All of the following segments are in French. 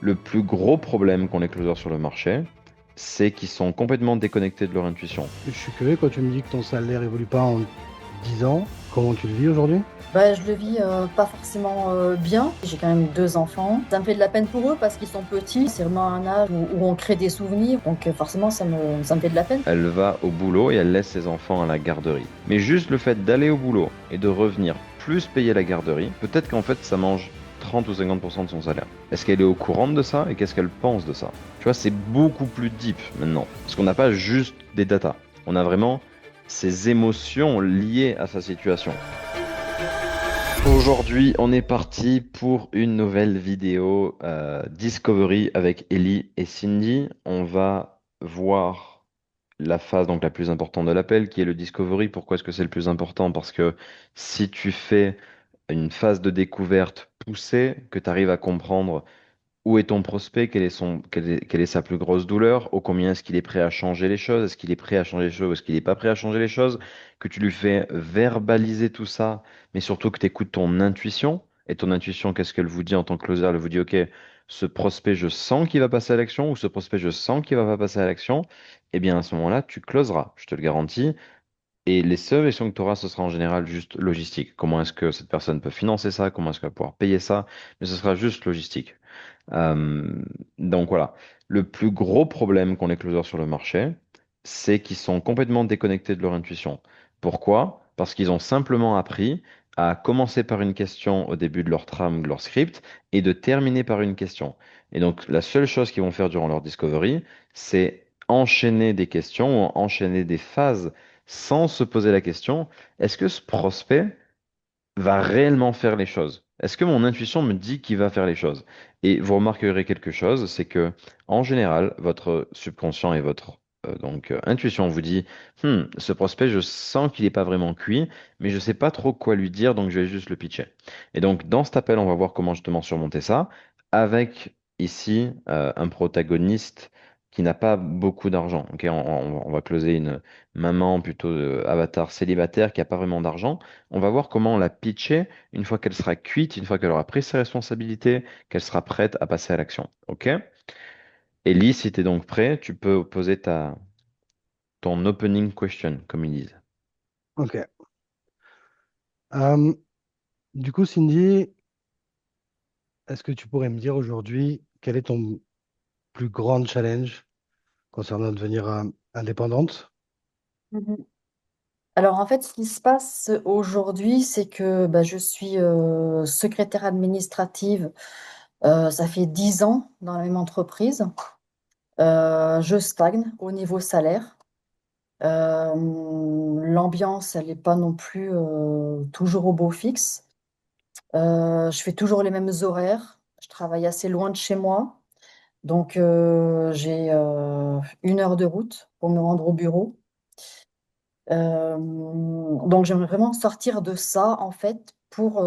Le plus gros problème qu'ont les closers sur le marché, c'est qu'ils sont complètement déconnectés de leur intuition. Je suis curieux quand tu me dis que ton salaire évolue pas en 10 ans. Comment tu le vis aujourd'hui? Bah, je le vis pas forcément bien. J'ai quand même deux enfants. Ça me fait de la peine pour eux parce qu'ils sont petits. C'est vraiment un âge où on crée des souvenirs. Donc forcément, ça me fait de la peine. Elle va au boulot et elle laisse ses enfants à la garderie. Mais juste le fait d'aller au boulot et de revenir plus payer la garderie, peut-être qu'en fait ça mange 30 ou 50% de son salaire. Est-ce qu'elle est au courant de ça et qu'est-ce qu'elle pense de ça? Tu vois, c'est beaucoup plus deep maintenant. Parce qu'on n'a pas juste des datas. On a vraiment ses émotions liées à sa situation. Aujourd'hui, on est parti pour une nouvelle vidéo Discovery avec Ellie et Cindy. On va voir la phase donc la plus importante de l'appel, qui est le Discovery. Pourquoi est-ce que c'est le plus important? Parce que si tu fais une phase de découverte poussée, que tu arrives à comprendre où est ton prospect, quelle est sa plus grosse douleur, ô combien est-ce qu'il est prêt à changer les choses, est-ce qu'il est prêt à changer les choses ou est-ce qu'il n'est pas prêt à changer les choses, que tu lui fais verbaliser tout ça, mais surtout que tu écoutes ton intuition. Et ton intuition, qu'est-ce qu'elle vous dit en tant que closer? Elle vous dit, OK, ce prospect, je sens qu'il va passer à l'action ou ce prospect, je sens qu'il va pas passer à l'action. Eh bien, à ce moment-là, tu closeras, je te le garantis. Et les seules questions que tu auras, ce sera en général juste logistique. Comment est-ce que cette personne peut financer ça? Comment est-ce qu'elle va pouvoir payer ça? Mais ce sera juste logistique. Euh, donc voilà, le plus gros problème qu'ont les closers sur le marché, c'est qu'ils sont complètement déconnectés de leur intuition. Pourquoi? Parce qu'ils ont simplement appris à commencer par une question au début de leur trame, de leur script, et de terminer par une question. Et donc la seule chose qu'ils vont faire durant leur discovery, c'est enchaîner des questions ou enchaîner des phases sans se poser la question, est-ce que ce prospect va réellement faire les choses? Est-ce que mon intuition me dit qu'il va faire les choses? Et vous remarquerez quelque chose, c'est que en général, votre subconscient et votre intuition vous dit, ce prospect, je sens qu'il n'est pas vraiment cuit, mais je ne sais pas trop quoi lui dire, donc je vais juste le pitcher. Et donc dans cet appel, on va voir comment justement surmonter ça avec ici un protagoniste qui n'a pas beaucoup d'argent. Ok, on va closer une maman plutôt avatar célibataire qui n'a pas vraiment d'argent. On va voir comment la pitcher une fois qu'elle sera cuite, une fois qu'elle aura pris ses responsabilités, qu'elle sera prête à passer à l'action. OK? Ellie, si tu es donc prêt, tu peux poser ton opening question, comme ils disent. Ok. Euh, du coup, Cindy, est-ce que tu pourrais me dire aujourd'hui quel est ton plus grand challenge concernant devenir indépendante? Mhm. Alors en fait, ce qui se passe aujourd'hui, c'est que bah, je suis secrétaire administrative. Ça fait 10 ans dans la même entreprise. Je stagne au niveau salaire. L'ambiance, elle n'est pas non plus toujours au beau fixe. Je fais toujours les mêmes horaires. Je travaille assez loin de chez moi. Donc, j'ai 1 heure de route pour me rendre au bureau. Donc, j'aimerais vraiment sortir de ça, en fait, pour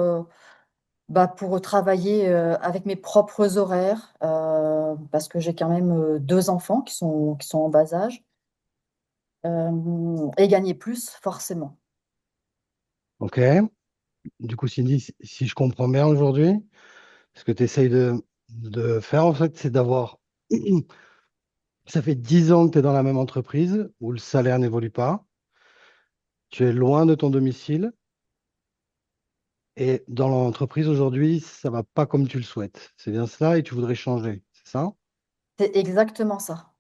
travailler avec mes propres horaires, parce que j'ai quand même deux enfants qui sont en bas âge, et gagner plus, forcément. Ok. Du coup, Cindy, si je comprends bien aujourd'hui, ce que tu essayes de faire, en fait, c'est d'avoir... Ça fait 10 ans que tu es dans la même entreprise où le salaire n'évolue pas. Tu es loin de ton domicile et dans l'entreprise aujourd'hui, ça va pas comme tu le souhaites. C'est bien ça et tu voudrais changer, c'est ça? C'est exactement ça.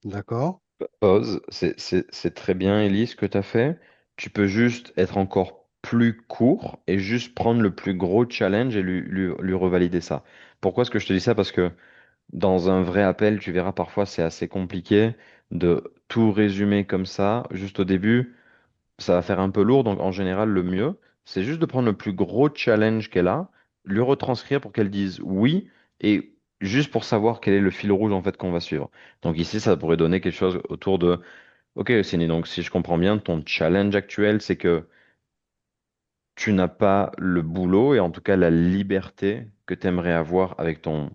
D'accord. Pause, c'est très bien, Ellie, ce que tu as fait. Tu peux juste être encore plus court et juste prendre le plus gros challenge et lui revalider ça. Pourquoi est-ce que je te dis ça? Parce que dans un vrai appel, tu verras parfois c'est assez compliqué de tout résumer comme ça, juste au début. Ça va faire un peu lourd, donc en général, le mieux, c'est juste de prendre le plus gros challenge qu'elle a, lui retranscrire pour qu'elle dise oui, et juste pour savoir quel est le fil rouge en fait qu'on va suivre. Donc ici, ça pourrait donner quelque chose autour de, ok, Cindy, donc si je comprends bien, ton challenge actuel, c'est que tu n'as pas le boulot et en tout cas la liberté que tu aimerais avoir avec ton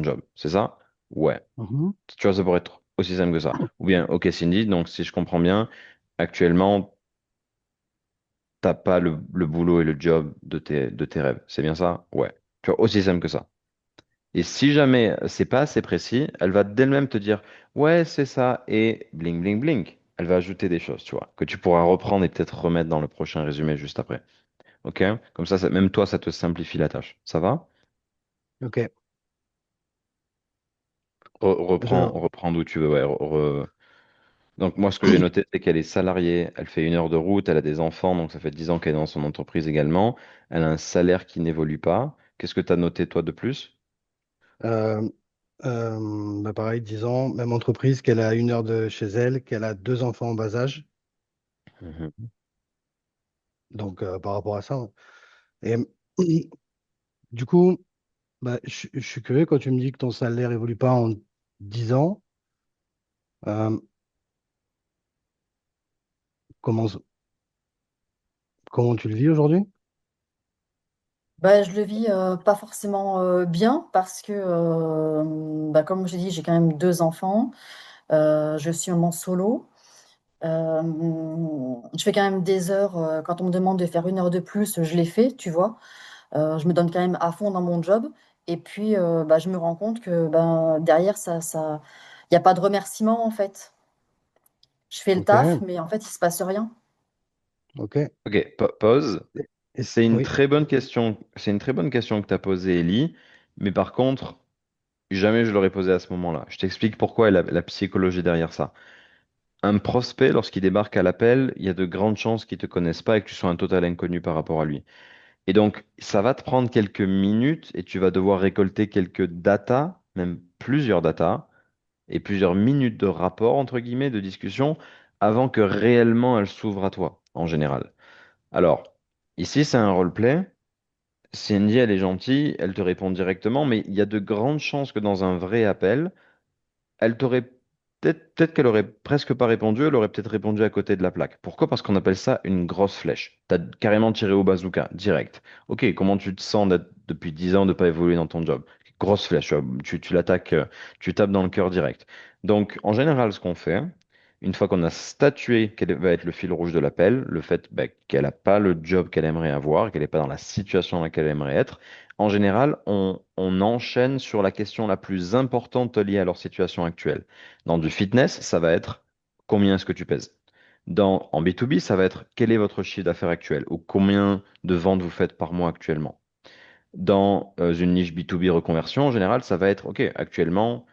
job. C'est ça? Ouais. Mhm. Tu vois, ça pourrait être aussi simple que ça. Ou bien, ok, Cindy, donc si je comprends bien, actuellement, t'as pas le boulot et le job de tes rêves. C'est bien ça? Ouais. Tu vois, aussi simple que ça. Et si jamais c'est pas assez précis, elle va d'elle-même te dire, ouais, c'est ça, et bling, bling, bling. Elle va ajouter des choses, tu vois, que tu pourras reprendre et peut-être remettre dans le prochain résumé juste après. OK? Comme ça, même toi, ça te simplifie la tâche. Ça va? Ok. Reprends, Je, reprends d'où tu veux. Ouais, donc moi, ce que j'ai noté, c'est qu'elle est salariée, elle fait 1 heure de route, elle a des enfants, donc ça fait 10 ans qu'elle est dans son entreprise également. Elle a un salaire qui n'évolue pas. Qu'est-ce que tu as noté, toi, de plus? euh, bah pareil, 10 ans, même entreprise, qu'elle a 1 heure de chez elle, qu'elle a 2 enfants en bas âge. Mhm. Donc, par rapport à ça. Et du coup, bah, je suis curieux quand tu me dis que ton salaire évolue pas en 10 ans. euh, comment, comment tu le vis aujourd'hui? Bah, je le vis pas forcément bien parce que, bah, comme j'ai dit, j'ai quand même deux enfants. Je suis maman solo. Euh, je fais quand même des heures. Quand on me demande de faire 1 heure de plus, je les fais, tu vois. Je me donne quand même à fond dans mon job. Et puis, bah, je me rends compte que ben, derrière, il n'y a pas de remerciement en fait. Je fais le Ok, taf, mais en fait, il se passe rien. ok. Ok, pause. C'est une Oui, très bonne question. C'est une très bonne question que tu as posée, Ellie. Mais par contre, jamais je l'aurais posée à ce moment-là. Je t'explique pourquoi et la psychologie derrière ça. Un prospect, lorsqu'il débarque à l'appel, il y a de grandes chances qu'il ne te connaisse pas et que tu sois un total inconnu par rapport à lui. Et donc, ça va te prendre quelques minutes et tu vas devoir récolter quelques datas, même plusieurs datas, et plusieurs minutes de rapport, entre guillemets, de discussion, avant que réellement elle s'ouvre à toi, en général. Alors, ici, c'est un roleplay. Cindy, elle est gentille, elle te répond directement, mais il y a de grandes chances que dans un vrai appel, elle t'aurait peut-être qu'elle aurait presque pas répondu, elle aurait peut-être répondu à côté de la plaque. Pourquoi? Parce qu'on appelle ça une grosse flèche. T'as carrément tiré au bazooka, direct. Ok, comment tu te sens d'être depuis 10 ans de pas évoluer dans ton job? Grosse flèche, tu l'attaques, tu tapes dans le cœur direct. Donc, en général, ce qu'on fait, une fois qu'on a statué quel va être le fil rouge de l'appel, le fait qu'elle n'a pas le job qu'elle aimerait avoir, qu'elle n'est pas dans la situation dans laquelle elle aimerait être, en général, on enchaîne sur la question la plus importante liée à leur situation actuelle. Dans du fitness, ça va être combien est-ce que tu pèses? En B2B, ça va être quel est votre chiffre d'affaires actuel ou combien de ventes vous faites par mois actuellement. Dans une niche B2B reconversion, en général, ça va être OK, actuellement,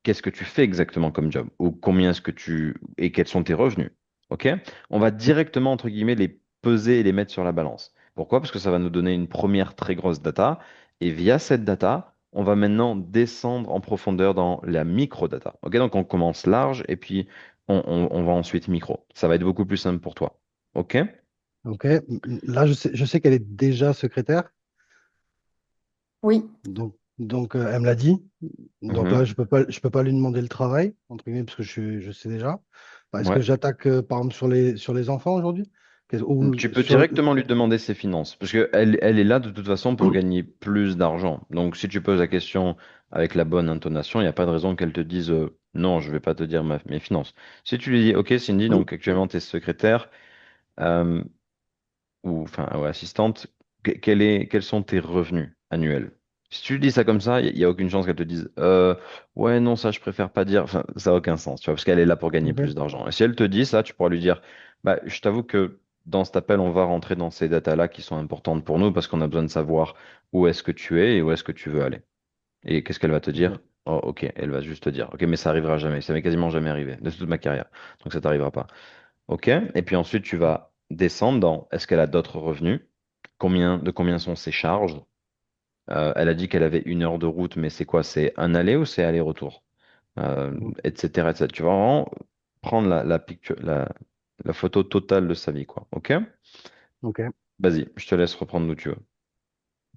qu'est-ce que tu fais exactement comme job? Ou combien est-ce que tu... et quels sont tes revenus? OK? On va directement, entre guillemets, les peser et les mettre sur la balance. Pourquoi? Parce que ça va nous donner une première très grosse data. Et via cette data, on va maintenant descendre en profondeur dans la micro-data. OK? Donc on commence large et puis on va ensuite micro. Ça va être beaucoup plus simple pour toi. OK? ok. Là, je sais qu'elle est déjà secrétaire, Oui. donc elle me l'a dit. Donc là, Mhm. je peux pas lui demander le travail, entre guillemets, parce que je sais déjà. Bah, est-ce que Ouais. j'attaque, par exemple, sur les enfants aujourd'hui? Ou Tu peux sur... directement lui demander ses finances, parce qu'elle elle est là de toute façon pour gagner plus d'argent. Donc si tu poses la question avec la bonne intonation, il n'y a pas de raison qu'elle te dise non, je ne vais pas te dire mes finances. Si tu lui dis, OK Cindy, donc actuellement tu es secrétaire, euh, ou enfin ouais, assistante, quels sont tes revenus annuels? Si tu lui dis ça comme ça, il n'y a aucune chance qu'elle te dise ouais, non, ça je préfère pas dire. Enfin, ça n'a aucun sens, tu vois, parce qu'elle est là pour gagner Ok, plus d'argent. Et si elle te dit ça, tu pourras lui dire bah, je t'avoue que dans cet appel, on va rentrer dans ces datas-là qui sont importantes pour nous parce qu'on a besoin de savoir où est-ce que tu es et où est-ce que tu veux aller. Et qu'est-ce qu'elle va te dire? ok, Oh, ok, elle va juste te dire, ok, mais ça arrivera jamais. Ça m'est quasiment jamais arrivé de toute ma carrière. Donc ça t'arrivera pas. OK? Et puis ensuite, tu vas descendre dans est-ce qu'elle a d'autres revenus? De combien sont ses charges? Elle a dit qu'elle avait 1 heure de route, mais c'est quoi? C'est un aller ou c'est aller-retour? Etc., etc. Tu vas vraiment prendre la photo totale de sa vie, quoi. OK? ok. Vas-y, je te laisse reprendre d'où tu veux.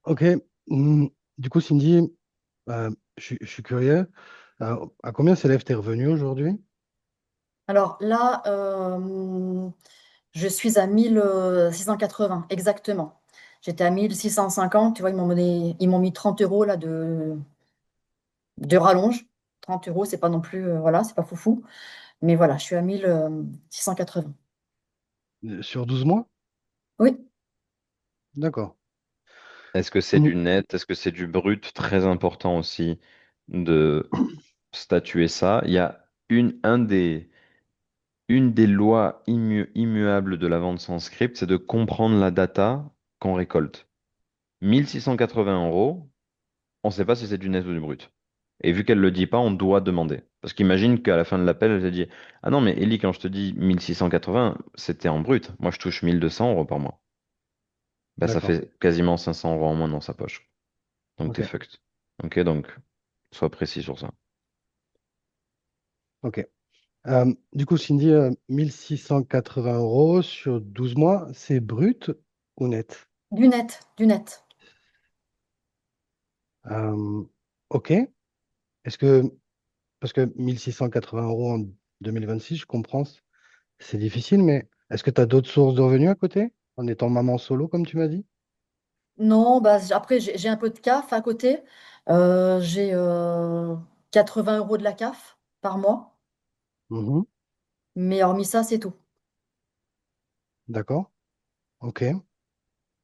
Ok. Hmm, Du coup, Cindy, je suis curieux. À combien s'élèvent tes revenus aujourd'hui? Alors là, je suis à 1680 exactement. J'étais à 1650, tu vois, ils m'ont mis 30 euros là de rallonge. 30 euros, c'est pas non plus, voilà, c'est pas foufou. Mais voilà, je suis à 1680. Sur 12 mois? Oui, D'accord. Est-ce que c'est Mm. du net? Est-ce que c'est du brut? Très important aussi de statuer ça. Il y a une des lois immuables de la vente sans script, c'est de comprendre la data qu'on récolte. 1 680 euros, on ne sait pas si c'est du net ou du brut. Et vu qu'elle ne le dit pas, on doit demander. Parce qu'imagine qu'à la fin de l'appel, elle te dit, ah non, mais Ellie, quand je te dis 1 680, c'était en brut. Moi, je touche 1 200 euros par mois. Bah, ça D'accord. fait quasiment 500 euros en moins dans sa poche. Donc, Ok. t'es fucked. Ok, donc, sois précis sur ça. Ok. Du coup, Cindy, 1 680 € sur 12 mois, c'est brut ou net? Du net, du net. Euh, ok. Est-ce que, parce que 1 680 € en 2026, je comprends, c'est difficile, mais est-ce que tu as d'autres sources de revenus à côté, en étant maman solo, comme tu m'as dit? Non, bah, après, j'ai un peu de CAF à côté. J'ai 80 euros de la CAF par mois. Mhm. Mais hormis ça, c'est tout. D'accord. Ok.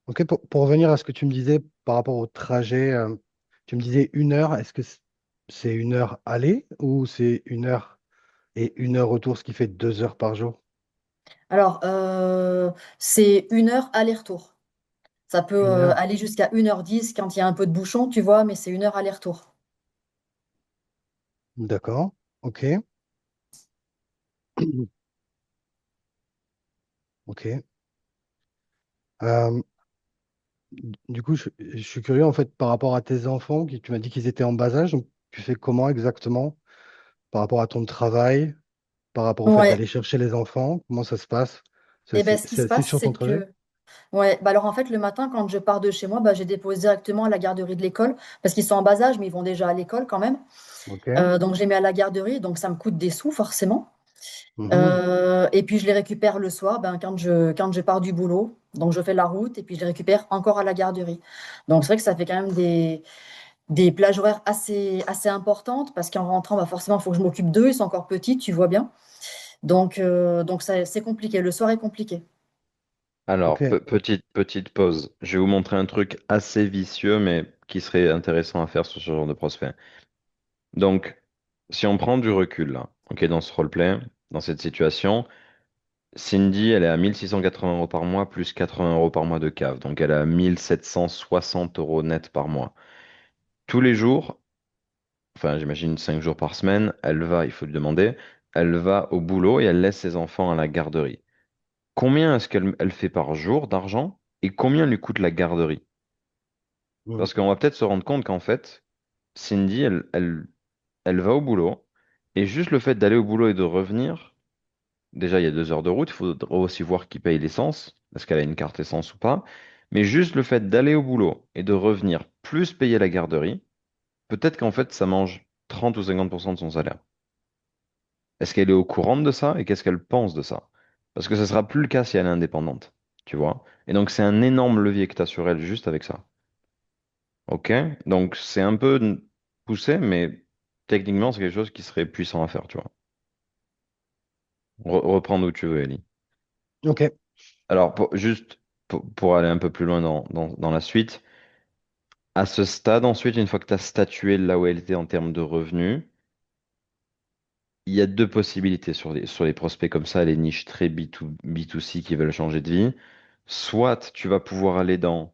Ok, pour revenir à ce que tu me disais par rapport au trajet, tu me disais 1 heure, est-ce que c'est 1 heure aller ou c'est 1 heure et 1 heure retour, ce qui fait 2 heures par jour? Alors, c'est 1 heure aller-retour. Ça peut 1 heure. aller jusqu'à 1h10 quand il y a un peu de bouchon, tu vois, mais c'est 1 heure aller-retour. D'accord. Ok. Ok. Euh, du coup, je suis curieux en fait par rapport à tes enfants, tu m'as dit qu'ils étaient en bas âge, donc tu fais comment exactement par rapport à ton travail, par rapport au fait Ouais. d'aller chercher les enfants, comment ça se passe? Et ben, ce qui C'est se assez passe, sur ton c'est trajet? que ouais, bah alors en fait, le matin, quand je pars de chez moi, bah, je les dépose directement à la garderie de l'école, parce qu'ils sont en bas âge, mais ils vont déjà à l'école quand même. Ok. Donc je les mets à la garderie, donc ça me coûte des sous forcément. Mhm. Et puis je les récupère le soir, ben, quand je pars du boulot. Donc je fais la route et puis je les récupère encore à la garderie. Donc c'est vrai que ça fait quand même des plages horaires assez importantes, parce qu'en rentrant, bah, forcément, il faut que je m'occupe d'eux, ils sont encore petits, tu vois bien. Donc c'est compliqué, le soir est compliqué. Ok. Alors, petite pause. Je vais vous montrer un truc assez vicieux, mais qui serait intéressant à faire sur ce genre de prospect. Donc, si on prend du recul là, ok, dans ce roleplay, dans cette situation, Cindy, elle est à 1 680 euros par mois plus 80 euros par mois de cave. Donc, elle a 1 760 € net par mois. Tous les jours, enfin, j'imagine 5 jours par semaine, elle va, il faut lui demander, elle va au boulot et elle laisse ses enfants à la garderie. Combien est-ce qu'elle fait par jour d'argent et combien lui coûte la garderie? Mhm. Parce qu'on va peut-être se rendre compte qu'en fait, Cindy, elle va au boulot et juste le fait d'aller au boulot et de revenir, déjà il y a 2 heures de route, il faudra aussi voir qui paye l'essence, est-ce qu'elle a une carte essence ou pas, mais juste le fait d'aller au boulot et de revenir, plus payer la garderie, peut-être qu'en fait ça mange 30 ou 50% de son salaire. Est-ce qu'elle est au courant de ça et qu'est-ce qu'elle pense de ça? Parce que ce sera plus le cas si elle est indépendante, tu vois. Et donc c'est un énorme levier que tu as sur elle juste avec ça. Ok? Donc c'est un peu poussé, mais techniquement c'est quelque chose qui serait puissant à faire, tu vois. Reprends d'où tu veux, Ellie. Ok. Alors juste pour aller un peu plus loin dans la suite, à ce stade, ensuite, une fois que tu as statué là où elle était en termes de revenus, il y a deux possibilités sur les prospects comme ça, les niches très B2C qui veulent changer de vie. Soit tu vas pouvoir aller dans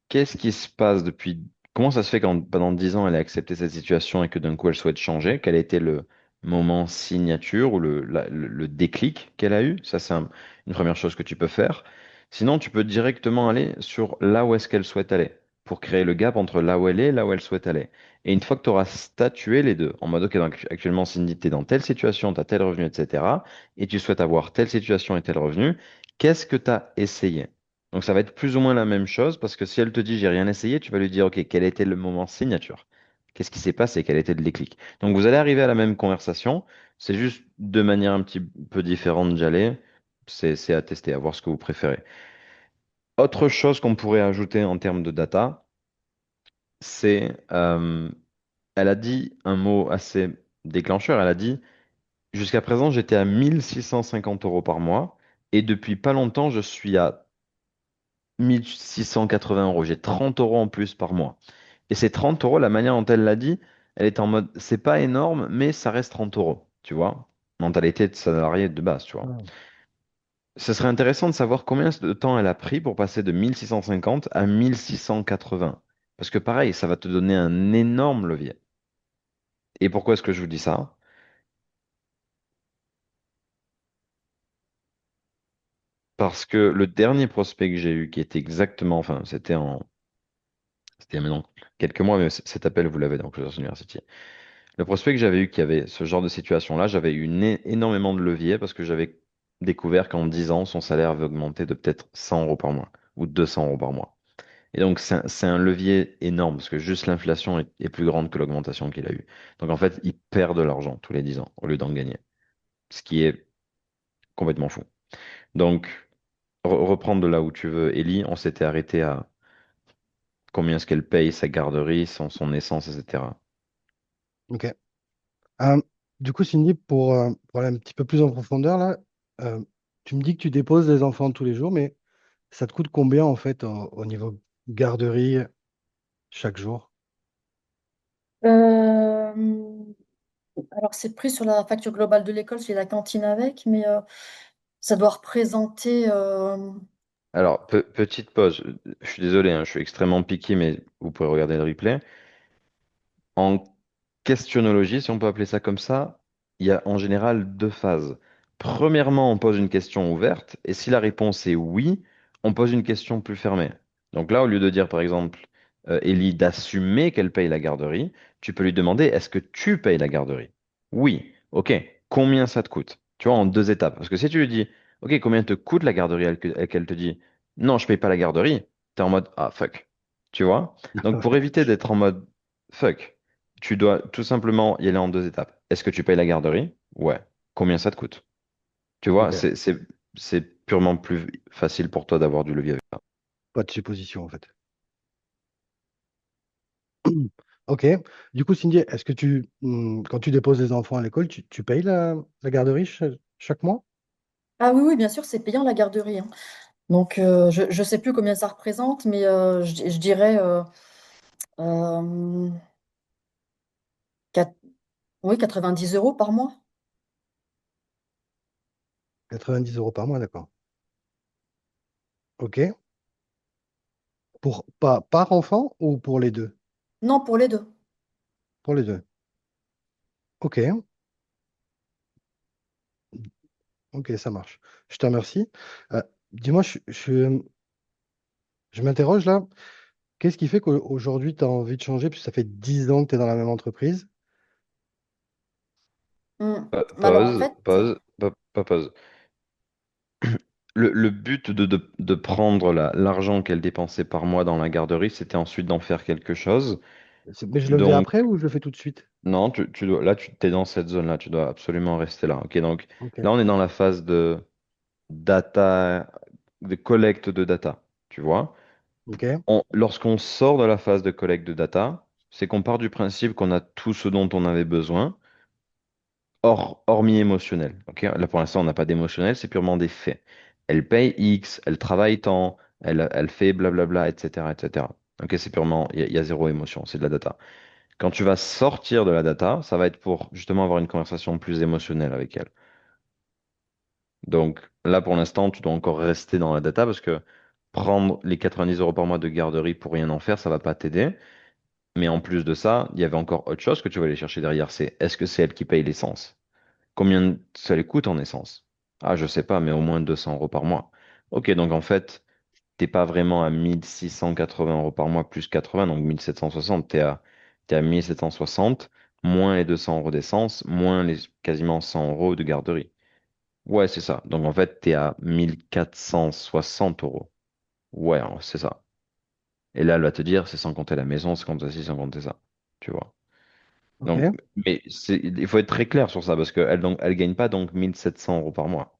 qu'est-ce qui se passe depuis... Comment ça se fait quand pendant 10 ans elle a accepté cette situation et que d'un coup elle souhaite changer? Quel a été le moment signature ou le déclic qu'elle a eu? Ça, c'est une première chose que tu peux faire. Sinon, tu peux directement aller sur là où est-ce qu'elle souhaite aller pour créer le gap entre là où elle est et là où elle souhaite aller. Et une fois que tu auras statué les deux, en mode, OK, donc actuellement, Cindy, tu es dans telle situation, tu as tel revenu, etc., et tu souhaites avoir telle situation et tel revenu, qu'est-ce que tu as essayé? Donc ça va être plus ou moins la même chose parce que si elle te dit j'ai rien essayé, tu vas lui dire ok, quel était le moment signature? Qu'est-ce qui s'est passé? Quel était le déclic? Donc vous allez arriver à la même conversation, c'est juste de manière un petit peu différente d'y aller. C'est à tester, à voir ce que vous préférez. Autre chose qu'on pourrait ajouter en termes de data, c'est elle a dit un mot assez déclencheur. Elle a dit jusqu'à présent j'étais à 1 650 € par mois et depuis pas longtemps je suis à 1 680 euros. J'ai 30 euros en plus par mois. Et ces 30 euros, la manière dont elle l'a dit, elle est en mode, c'est pas énorme, mais ça reste 30 euros, tu vois. Mentalité de salarié de base, tu vois. Ah, Ce serait intéressant de savoir combien de temps elle a pris pour passer de 1 650 à 1 680. Parce que pareil, ça va te donner un énorme levier. Et pourquoi est-ce que je vous dis ça? Parce que le dernier prospect que j'ai eu, qui était exactement, enfin, c'était il y a maintenant quelques mois, mais cet appel, vous l'avez dans Closers University. Le prospect que j'avais eu qui avait ce genre de situation-là, j'avais eu énormément de levier parce que j'avais découvert qu'en 10 ans, son salaire avait augmenté de peut-être 100 euros par mois ou 200 euros par mois. Et donc, c'est un levier énorme parce que juste l'inflation est plus grande que l'augmentation qu'il a eue. Donc, en fait, il perd de l'argent tous les 10 ans au lieu d'en gagner, ce qui est complètement fou. Donc, reprendre de là où tu veux, Ellie, on s'était arrêté à combien est-ce qu'elle paye sa garderie, son essence, etc. ok. Euh, du coup, Cindy, pour aller un petit peu plus en profondeur, là, euh, tu me dis que tu déposes les enfants tous les jours, mais ça te coûte combien en fait au niveau garderie chaque jour? Euh, alors, c'est pris sur la facture globale de l'école, c'est la cantine avec, mais ça doit représenter. Alors, petite pause. Je suis désolé, hein, je suis extrêmement picky, mais vous pouvez regarder le replay. En questionnologie, si on peut appeler ça comme ça, il y a en général deux phases. Premièrement, on pose une question ouverte, et si la réponse est oui, on pose une question plus fermée. Donc là, au lieu de dire, par exemple, Ellie, d'assumer qu'elle paye la garderie, tu peux lui demander, est-ce que tu payes la garderie? Oui. Ok. Combien ça te coûte? Tu vois, en deux étapes. Parce que si tu lui dis, ok, combien te coûte la garderie, et qu'elle te dit, non, je paye pas la garderie, t'es en mode, ah, fuck. Tu vois? Donc pour éviter d'être en mode, fuck. Tu dois tout simplement y aller en deux étapes. Est-ce que tu payes la garderie? Ouais. Combien ça te coûte? Tu vois, Ok, c'est purement plus facile pour toi d'avoir du levier avec ça. pas de supposition en fait. Ok. Du coup, Cindy, est-ce que quand tu déposes les enfants à l'école, tu payes la garderie chaque mois? Ah oui, oui, bien sûr, c'est payant la garderie, hein. Donc, je ne sais plus combien ça représente, mais je dirais euh, quatre- oui, 90 euros par mois. 90 € par mois, d'accord. Ok. Par enfant ou pour les deux? Non, pour les deux. Pour les deux. Ok. Ok, ça marche. Je te remercie. Euh, dis-moi, je m'interroge là. Qu'est-ce qui fait qu'aujourd'hui, tu as envie de changer, puisque ça fait 10 ans que tu es dans la même entreprise? Mais alors, en Pause, fait, pause, pas pause. Le but de prendre l'argent qu'elle dépensait par mois dans la garderie, c'était ensuite d'en faire quelque chose. Mais je le faisais Donc, après ou je le fais tout de suite? non, là, tu t'es dans cette zone-là, tu dois absolument rester là. Ok, donc Ok. là, on est dans la phase de data, de collecte de data, tu vois. Ok. Lorsqu'on sort de la phase de collecte de data, c'est qu'on part du principe qu'on a tout ce dont on avait besoin, hormis émotionnel. Ok, là, pour l'instant, on n'a pas d'émotionnel, c'est purement des faits. Elle paye X, elle travaille tant, elle fait blablabla, etc., etc. Ok, c'est purement, il y a zéro émotion, c'est de la data. Quand tu vas sortir de la data, ça va être pour justement avoir une conversation plus émotionnelle avec elle. Donc là, pour l'instant, tu dois encore rester dans la data parce que prendre les 90 euros par mois de garderie pour rien en faire, ça va pas t'aider. Mais en plus de ça, il y avait encore autre chose que tu vas aller chercher derrière, c'est est-ce que c'est elle qui paye l'essence? Combien ça lui coûte en essence? Ah, je sais pas, mais au moins 200 euros par mois. Ok, donc en fait, t'es pas vraiment à 1 680 euros par mois plus 80, donc 1 760. T'es à 1 760, moins les 200 euros d'essence, moins les quasiment 100 euros de garderie. Ouais, c'est ça. Donc en fait, t'es à 1 460 euros. Ouais, hein, c'est ça. Et là, elle va te dire, c'est sans compter la maison, c'est compter ci, sans compter ça. Tu vois. Donc, Ok. mais il faut être très clair sur ça parce qu'elle elle gagne pas donc 1 700 euros par mois.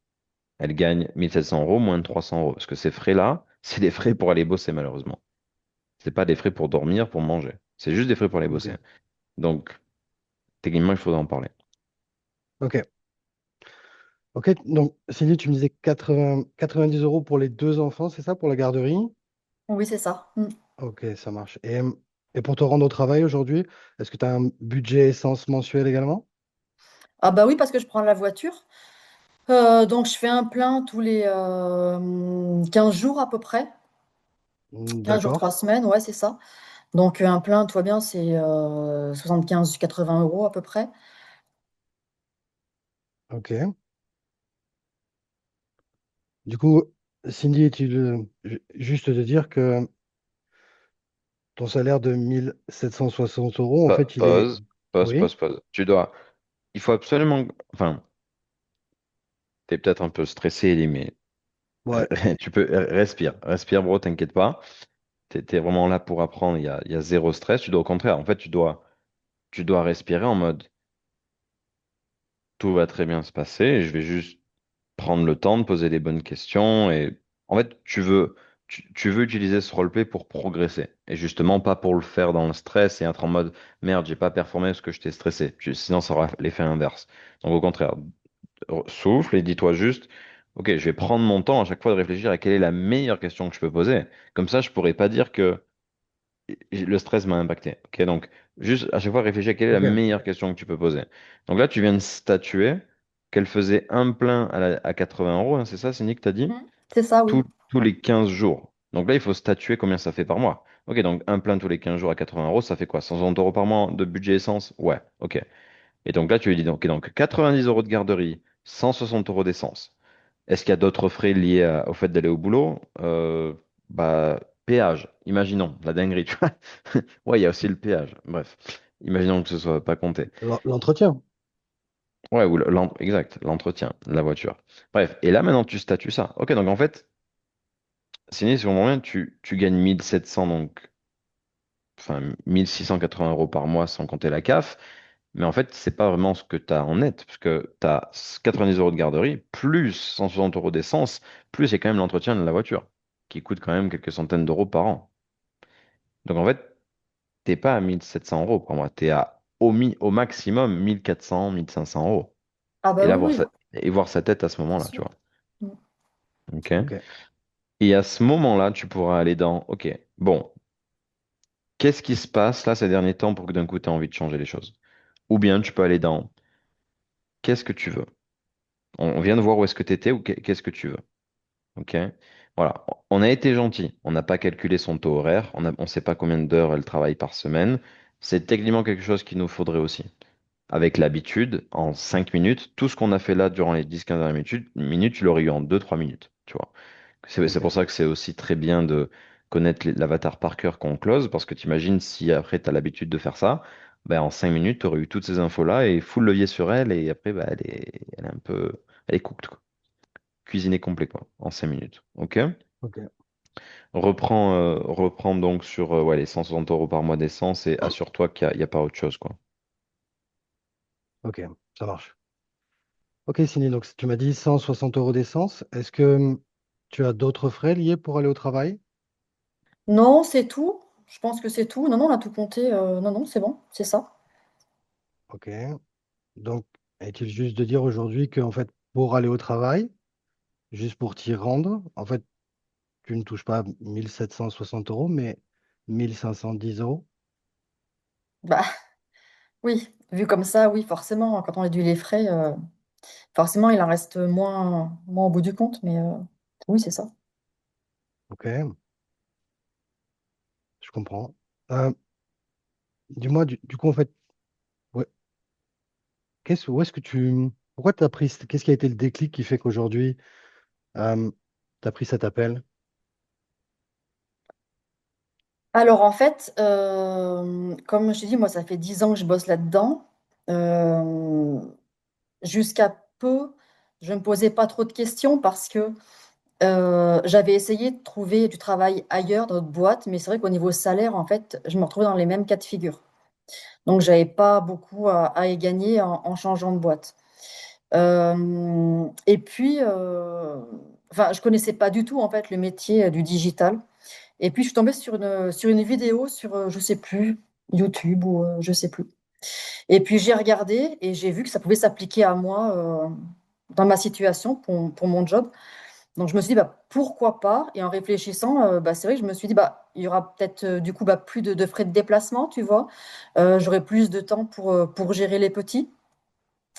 Elle gagne 1 700 euros moins de 300 euros. Parce que ces frais-là, c'est des frais pour aller bosser, malheureusement. C'est pas des frais pour dormir, pour manger. C'est juste des frais pour aller bosser. Ok. Donc, techniquement, il faudra en parler. Ok. Ok. Donc, Cindy, tu me disais 90 € pour les deux enfants, c'est ça, pour la garderie? Oui, c'est ça. Mm. Ok, ça marche. Et pour te rendre au travail aujourd'hui, est-ce que tu as un budget essence mensuel également? Ah bah oui, parce que je prends la voiture. Donc je fais un plein tous les 15 jours à peu près. 15 jours, D'accord. 3 semaines, ouais, c'est ça. Donc un plein, tout va bien, c'est 75-80 € à peu près. Ok. Du coup, Cindy, juste de dire que ton salaire de 1 760 euros, en fait, il est... Pause, pause, Oui? pause, pause. Il faut absolument, enfin, t'es peut-être un peu stressé, Ellie, mais Ouais. tu peux, respire, respire, bro, t'inquiète pas. T'es vraiment là pour apprendre, il y a zéro stress. Tu dois, au contraire, en fait, tu dois respirer en mode, tout va très bien se passer, et je vais juste prendre le temps de poser les bonnes questions et en fait, tu veux utiliser ce roleplay pour progresser et justement pas pour le faire dans le stress et être en mode merde, j'ai pas performé parce que j'étais stressé. Sinon, ça aura l'effet inverse. Donc, au contraire, souffle et dis-toi juste, ok, je vais prendre mon temps à chaque fois de réfléchir à quelle est la meilleure question que je peux poser. Comme ça, je pourrais pas dire que le stress m'a impacté. Ok, donc juste à chaque fois réfléchir à quelle est la Ok. meilleure question que tu peux poser. Donc là, tu viens de statuer qu'elle faisait un plein à 80 euros, hein, c'est ça, c'est Nick t'a dit? Mm. C'est ça, oui. Tous les 15 jours. Donc là, il faut statuer combien ça fait par mois. Ok, donc un plein tous les 15 jours à 80 euros, ça fait quoi? 160 euros par mois de budget essence? Ouais, ok. Et donc là, tu lui dis donc, ok, donc 90 euros de garderie, 160 euros d'essence. Est-ce qu'il y a d'autres frais liés au fait d'aller au boulot? Bah, péage, imaginons, la dinguerie, tu vois. Ouais, il y a aussi le péage. Bref, imaginons que ce soit pas compté. L'entretien. Ouais, ou exact, l'entretien de la voiture. Bref, et là maintenant tu statues ça. Ok, donc en fait, si au moment tu gagnes 1 700, donc, enfin 1 680 euros par mois sans compter la CAF, mais en fait, c'est pas vraiment ce que tu as en net, parce que tu as 90 euros de garderie, plus 160 euros d'essence, plus il y a quand même l'entretien de la voiture, qui coûte quand même quelques centaines d'euros par an. Donc en fait, t'es pas à 1 700 euros par mois, tu es au maximum 1 400, 1 500 euros. Ah Et bah là, oui, oui, voir sa tête à ce c'est moment-là, tu sûr. vois. Mm. Ok. Ok. Et à ce moment-là, tu pourras aller dans, ok, bon, qu'est-ce qui se passe là ces derniers temps pour que d'un coup tu aies envie de changer les choses? Ou bien tu peux aller dans, qu'est-ce que tu veux? On vient de voir où est-ce que tu étais ou qu'est-ce que tu veux? Ok? Voilà. On a été gentil. On n'a pas calculé son taux horaire. On ne sait pas combien d'heures elle travaille par semaine. C'est techniquement quelque chose qu'il nous faudrait aussi. Avec l'habitude, en 5 minutes, tout ce qu'on a fait là durant les 10-15 dernières minutes, tu l'aurais eu en 2-3 minutes. Tu vois. C'est Ok. pour ça que c'est aussi très bien de connaître l'avatar par cœur qu'on close, parce que tu imagines si après tu as l'habitude de faire ça, ben en 5 minutes, tu aurais eu toutes ces infos-là et full levier sur elle, et après, ben, elle est un peu. Elle est cooked, quoi. Cuisiné complet, quoi, en 5 minutes. Ok? Ok. Reprends donc sur ouais, les 160 euros par mois d'essence et assure-toi qu'il y a pas autre chose, quoi. Ok. Ça marche. Ok, Cindy, donc tu m'as dit 160 euros d'essence. Est-ce que tu as d'autres frais liés pour aller au travail? Non, c'est tout. Je pense que c'est tout. Non, non, on a tout compté. Non, non, c'est bon, c'est ça. Ok. Donc, est-il juste de dire aujourd'hui qu'en fait, pour aller au travail, juste pour t'y rendre, en fait, tu ne touches pas 1 760 euros, mais 1 510 euros? Bah oui, vu comme ça, oui, forcément, quand on réduit les frais, forcément, il en reste moins au bout du compte, mais oui, c'est ça. Ok, je comprends. Euh, dis-moi, du coup, en fait, ouais, où est-ce que pourquoi tu as pris, qu'est-ce qui a été le déclic qui fait qu'aujourd'hui, tu as pris cet appel? Alors en fait, comme je t'ai dit, moi, ça fait 10 ans que je bosse là-dedans. Euh, Jusqu'à peu, je ne me posais pas trop de questions parce que j'avais essayé de trouver du travail ailleurs, dans d'autres boîtes, mais c'est vrai qu'au niveau salaire, en fait, je me retrouvais dans les mêmes cas de figure. Donc, j'avais pas beaucoup à y gagner en changeant de boîte. Et puis, enfin, je connaissais pas du tout en fait le métier du digital. Et puis, je suis tombée sur une vidéo sur, je sais plus, YouTube ou je sais plus. Et puis, j'ai regardé et j'ai vu que ça pouvait s'appliquer à moi dans ma situation pour mon job. Donc je me suis dit, bah, pourquoi pas? Et en réfléchissant, bah, c'est vrai que je me suis dit, bah, il y aura peut-être du coup bah, plus de frais de déplacement, tu vois. J'aurai plus de temps pour gérer les petits.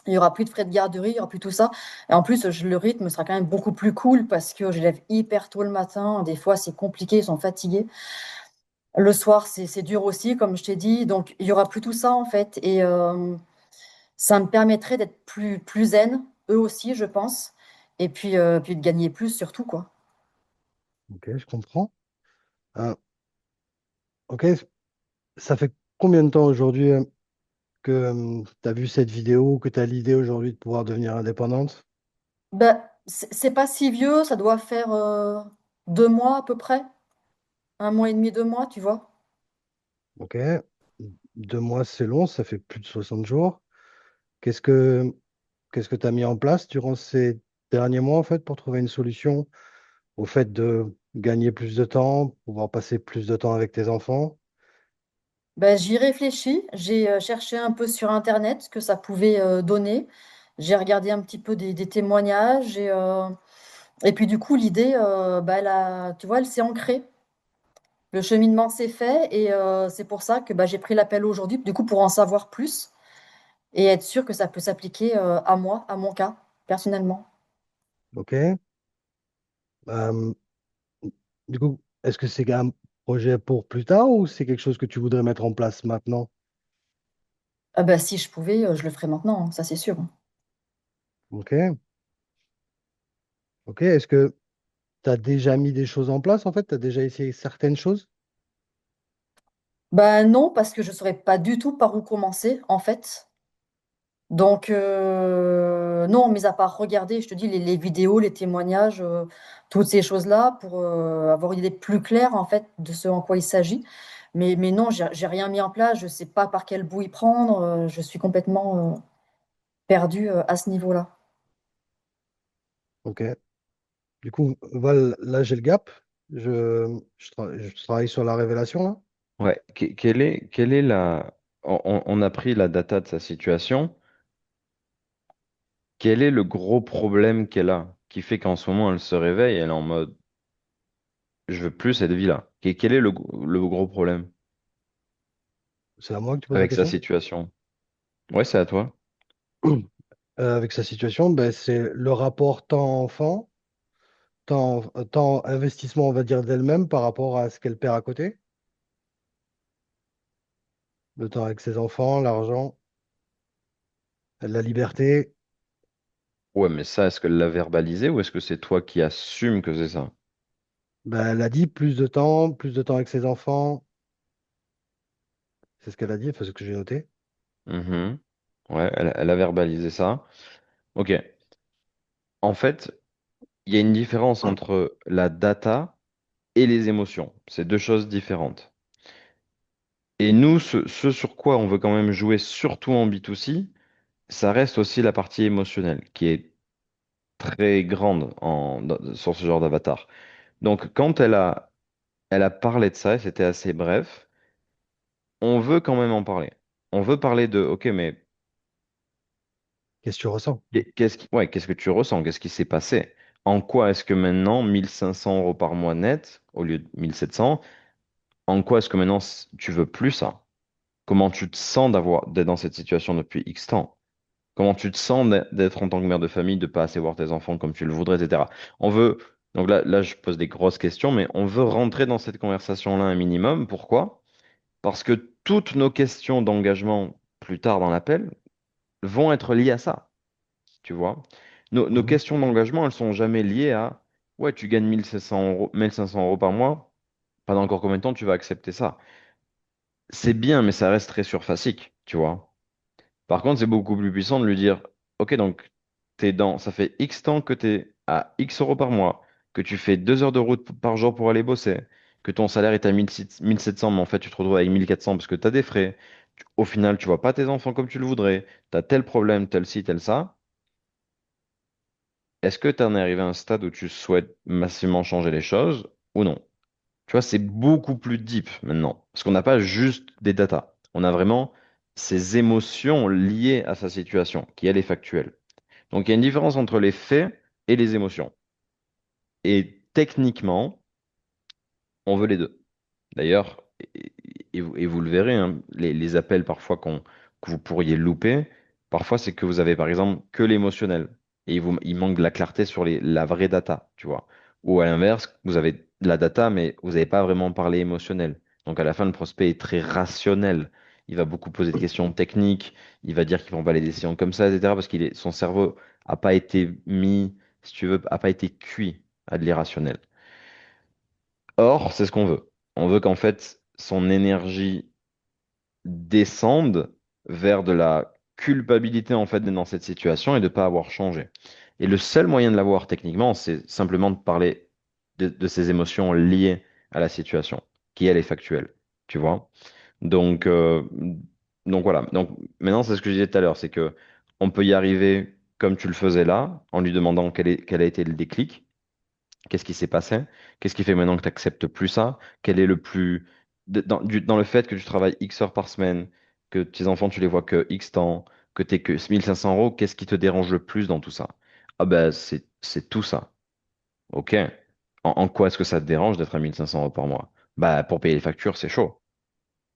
Il y aura plus de frais de garderie, il y aura plus tout ça. Et en plus, le rythme sera quand même beaucoup plus cool parce que je lève hyper tôt le matin. Des fois, c'est compliqué, ils sont fatigués. Le soir, c'est dur aussi, comme je t'ai dit. Donc, il y aura plus tout ça, en fait. Et ça me permettrait d'être plus zen, eux aussi, je pense. Et puis de gagner plus, surtout, quoi. Ok, je comprends. Euh, ok, ça fait combien de temps aujourd'hui que tu as vu cette vidéo, que tu as l'idée aujourd'hui de pouvoir devenir indépendante? Ben, c'est pas si vieux, ça doit faire 2 mois à peu près. 1 mois et demi, 2 mois, tu vois. Ok, 2 mois, c'est long, ça fait plus de 60 jours. Qu'est-ce que qu'est-ce que tu as mis en place durant ces derniers mois en fait pour trouver une solution au fait de gagner plus de temps, pouvoir passer plus de temps avec tes enfants? Ben, j'y réfléchis. J'ai cherché un peu sur Internet ce que ça pouvait donner. J'ai regardé un petit peu des témoignages. Et puis du coup, l'idée, ben, tu vois, elle s'est ancrée. Le cheminement s'est fait et c'est pour ça que bah, j'ai pris l'appel aujourd'hui, du coup, pour en savoir plus et être sûr que ça peut s'appliquer à moi, à mon cas, personnellement. Ok. Euh, du coup, est-ce que c'est un projet pour plus tard ou c'est quelque chose que tu voudrais mettre en place maintenant? Ah bah, si je pouvais, je le ferais maintenant, hein, ça c'est sûr. Ok. Ok. Est-ce que tu as déjà mis des choses en place en fait? Tu as déjà essayé certaines choses? Bah non, parce que je ne saurais pas du tout par où commencer, en fait. Donc, non, mis à part regarder, je te dis, les vidéos, les témoignages, toutes ces choses-là, pour avoir une idée plus claire, en fait, de ce en quoi il s'agit. Mais non, j'ai rien mis en place, je ne sais pas par quel bout y prendre, je suis complètement perdue à ce niveau-là. Ok. Du coup, voilà, là j'ai le gap. Je travaille sur la révélation là. Ouais, quelle est la... on a pris la data de sa situation. Quel est le gros problème qu'elle a qui fait qu'en ce moment elle se réveille et elle est en mode je veux plus cette vie-là? Quel est le gros problème C'est à moi que tu poses la avec sa question. situation? Ouais, c'est à toi. Avec sa situation, ben, c'est le rapport temps-enfant, temps investissement, on va dire, d'elle-même par rapport à ce qu'elle perd à côté. Le temps avec ses enfants, l'argent, la liberté. Ouais, mais ça, est-ce qu'elle l'a verbalisé ou est-ce que c'est toi qui assumes que c'est ça? Ben, elle a dit plus de temps avec ses enfants. C'est ce qu'elle a dit, enfin, ce que j'ai noté. Mhm. Ouais, elle a verbalisé ça. Ok. En fait, il y a une différence entre la data et les émotions. C'est deux choses différentes. Et nous, ce sur quoi on veut quand même jouer, surtout en B2C, ça reste aussi la partie émotionnelle, qui est très grande sur ce genre d'avatar. Donc, quand elle a parlé de ça, et c'était assez bref, on veut quand même en parler. On veut parler de, ok, mais Qu'est-ce que tu ressens? ouais, qu'est-ce que tu ressens? Qu'est-ce qui s'est passé? En quoi est-ce que maintenant, 1 500 € par mois net, au lieu de 1 700, en quoi est-ce que maintenant tu veux plus ça? Comment tu te sens d'être dans cette situation depuis X temps? Comment tu te sens d'être en tant que mère de famille, de pas assez voir tes enfants comme tu le voudrais, etc. On veut, donc là, je pose des grosses questions, mais on veut rentrer dans cette conversation-là un minimum. Pourquoi? Parce que toutes nos questions d'engagement plus tard dans l'appel vont être liées à ça, tu vois. Nos Mhm. questions d'engagement, elles sont jamais liées à, ouais, tu gagnes 1 700 €, 1 500 € par mois, pendant encore combien de temps tu vas accepter ça? C'est bien, mais ça reste très surfacique, tu vois. Par contre, c'est beaucoup plus puissant de lui dire, OK, donc ça fait X temps que tu es à X euros par mois, que tu fais 2 heures de route par jour pour aller bosser, que ton salaire est à 1 700, mais en fait, tu te retrouves avec 1 400 parce que tu as des frais. Au final, tu vois pas tes enfants comme tu le voudrais. Tu as tel problème, tel ci, tel ça. Est-ce que tu en es arrivé à un stade où tu souhaites massivement changer les choses ou non? Tu vois, c'est beaucoup plus deep maintenant. Parce qu'on n'a pas juste des datas. On a vraiment ces émotions liées à sa situation, qui elle est factuelle. Donc il y a une différence entre les faits et les émotions. Et techniquement, on veut les deux. D'ailleurs, et vous le verrez, hein, les appels parfois que vous pourriez louper, parfois c'est que vous avez par exemple que l'émotionnel et il manque de la clarté sur la vraie data, tu vois. Ou à l'inverse, vous avez de la data, mais vous n'avez pas vraiment parlé émotionnel. Donc à la fin, le prospect est très rationnel. Il va beaucoup poser de questions techniques, il va dire qu'il prend pas les décisions comme ça, etc. Parce son cerveau n'a pas été mis, si tu veux, n'a pas été cuit à de l'irrationnel. Or, c'est ce qu'on veut. On veut qu'en fait, son énergie descende vers de la culpabilité en fait d'être dans cette situation et de ne pas avoir changé. Et le seul moyen de l'avoir techniquement, c'est simplement de parler de ses émotions liées à la situation, qui elle est factuelle. Tu vois? Donc, euh, donc voilà. Donc maintenant, c'est ce que je disais tout à l'heure, c'est que on peut y arriver comme tu le faisais là, en lui demandant quel a été le déclic. Qu'est-ce qui s'est passé? Qu'est-ce qui fait maintenant que tu n'acceptes plus ça? Quel est le plus... dans le fait que tu travailles X heures par semaine, que tes enfants, tu les vois que X temps, que tu que 1 500 euros, qu'est-ce qui te dérange le plus dans tout ça? Ah ben, c'est tout ça. OK. En quoi est-ce que ça te dérange d'être à 1 500 euros par mois? Bah, pour payer les factures, c'est chaud.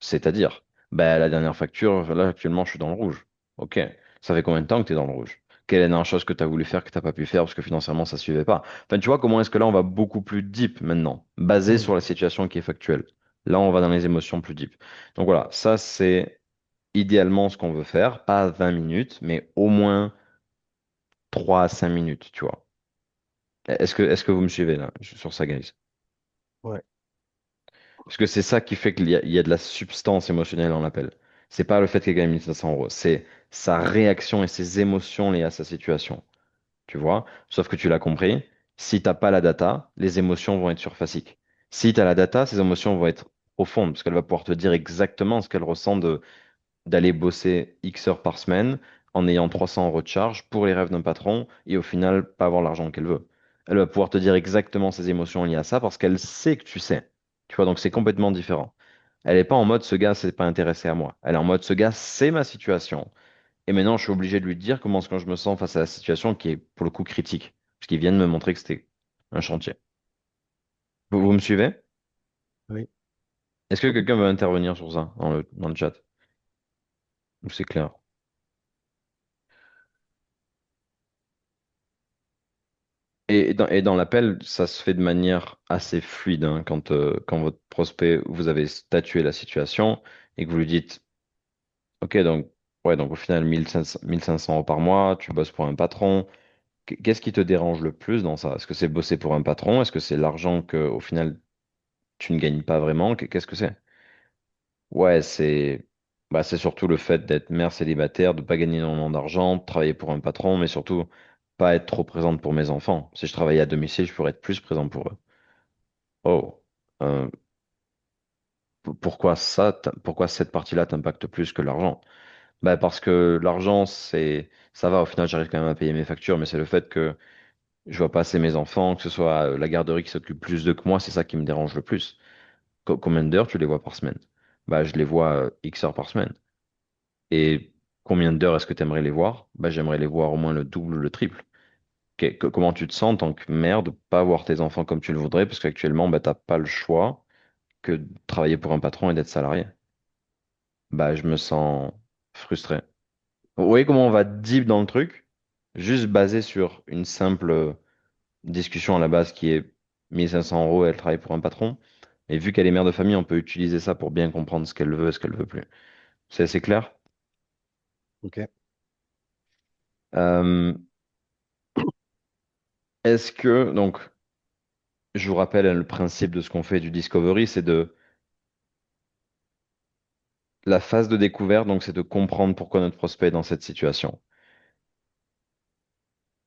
C'est-à-dire, bah, la dernière facture, là, actuellement, je suis dans le rouge. Ok. Ça fait combien de temps que tu es dans le rouge? Quelle est la dernière chose que tu as voulu faire que tu n'as pas pu faire parce que financièrement, ça ne suivait pas? Enfin, tu vois comment est-ce que là, on va beaucoup plus deep maintenant, basé Hmm. sur la situation qui est factuelle. Là, on va dans les émotions plus deep. Donc voilà, ça, c'est idéalement ce qu'on veut faire. Pas 20 minutes, mais au moins 3 à 5 minutes, tu vois. Est-ce que vous me suivez là, sur ça, guys? Ouais. Parce que c'est ça qui fait qu'il y a de la substance émotionnelle, on l'appelle. C'est pas le fait qu'il gagne 1500 euros, c'est sa réaction et ses émotions liées à sa situation. Tu vois? Sauf que tu l'as compris, si t'as pas la data, les émotions vont être surfaciques. Si tu as la data, ces émotions vont être profondes, parce qu'elle va pouvoir te dire exactement ce qu'elle ressent d'aller bosser X heures par semaine en ayant 300 euros de charge pour les rêves d'un patron et au final pas avoir l'argent qu'elle veut. Elle va pouvoir te dire exactement ses émotions liées à ça parce qu'elle sait que tu sais. Tu vois, donc c'est complètement différent. Elle n'est pas en mode ce gars s'est pas intéressé à moi. Elle est en mode ce gars c'est ma situation. Et maintenant je suis obligé de lui dire comment est-ce que je me sens face à la situation qui est pour le coup critique. Parce qu'il vient de me montrer que c'était un chantier. Vous me suivez? Oui. Est-ce que quelqu'un veut intervenir sur ça dans le chat? Ou c'est clair? Et dans l'appel, ça se fait de manière assez fluide, hein, quand votre prospect, vous avez statué la situation et que vous lui dites, OK, donc, ouais, donc au final, 1500 euros par mois, tu bosses pour un patron. Qu'est-ce qui te dérange le plus dans ça? Est-ce que c'est bosser pour un patron? Est-ce que c'est l'argent que, au final, tu ne gagnes pas vraiment? Qu'est-ce que c'est? Ouais, c'est surtout le fait d'être mère célibataire, de pas gagner énormément d'argent, de travailler pour un patron, mais surtout pas être trop présente pour mes enfants. Si je travaillais à domicile, je pourrais être plus présent pour eux. Oh, euh, pourquoi ça, pourquoi cette partie-là t'impacte plus que l'argent? Bah parce que l'argent, ça va, au final, j'arrive quand même à payer mes factures, mais c'est le fait que je vois pas assez mes enfants, que ce soit la garderie qui s'occupe plus d'eux que moi, c'est ça qui me dérange le plus. Combien d'heures tu les vois par semaine? Bah, je les vois X heures par semaine. Et combien d'heures est-ce que tu aimerais les voir? Bah, j'aimerais les voir au moins le double ou le triple. Comment tu te sens en tant que mère de pas voir tes enfants comme tu le voudrais, parce qu'actuellement, bah, t'as pas le choix que de travailler pour un patron et d'être salarié. Bah, je me sens frustré. Vous voyez comment on va deep dans le truc? Juste basé sur une simple discussion à la base qui est 1500 euros, elle travaille pour un patron. Et vu qu'elle est mère de famille, on peut utiliser ça pour bien comprendre ce qu'elle veut et ce qu'elle veut plus. C'est assez clair? Ok. Euh, est-ce que, donc, je vous rappelle le principe de ce qu'on fait du discovery, c'est de la phase de découverte, donc c'est de comprendre pourquoi notre prospect est dans cette situation.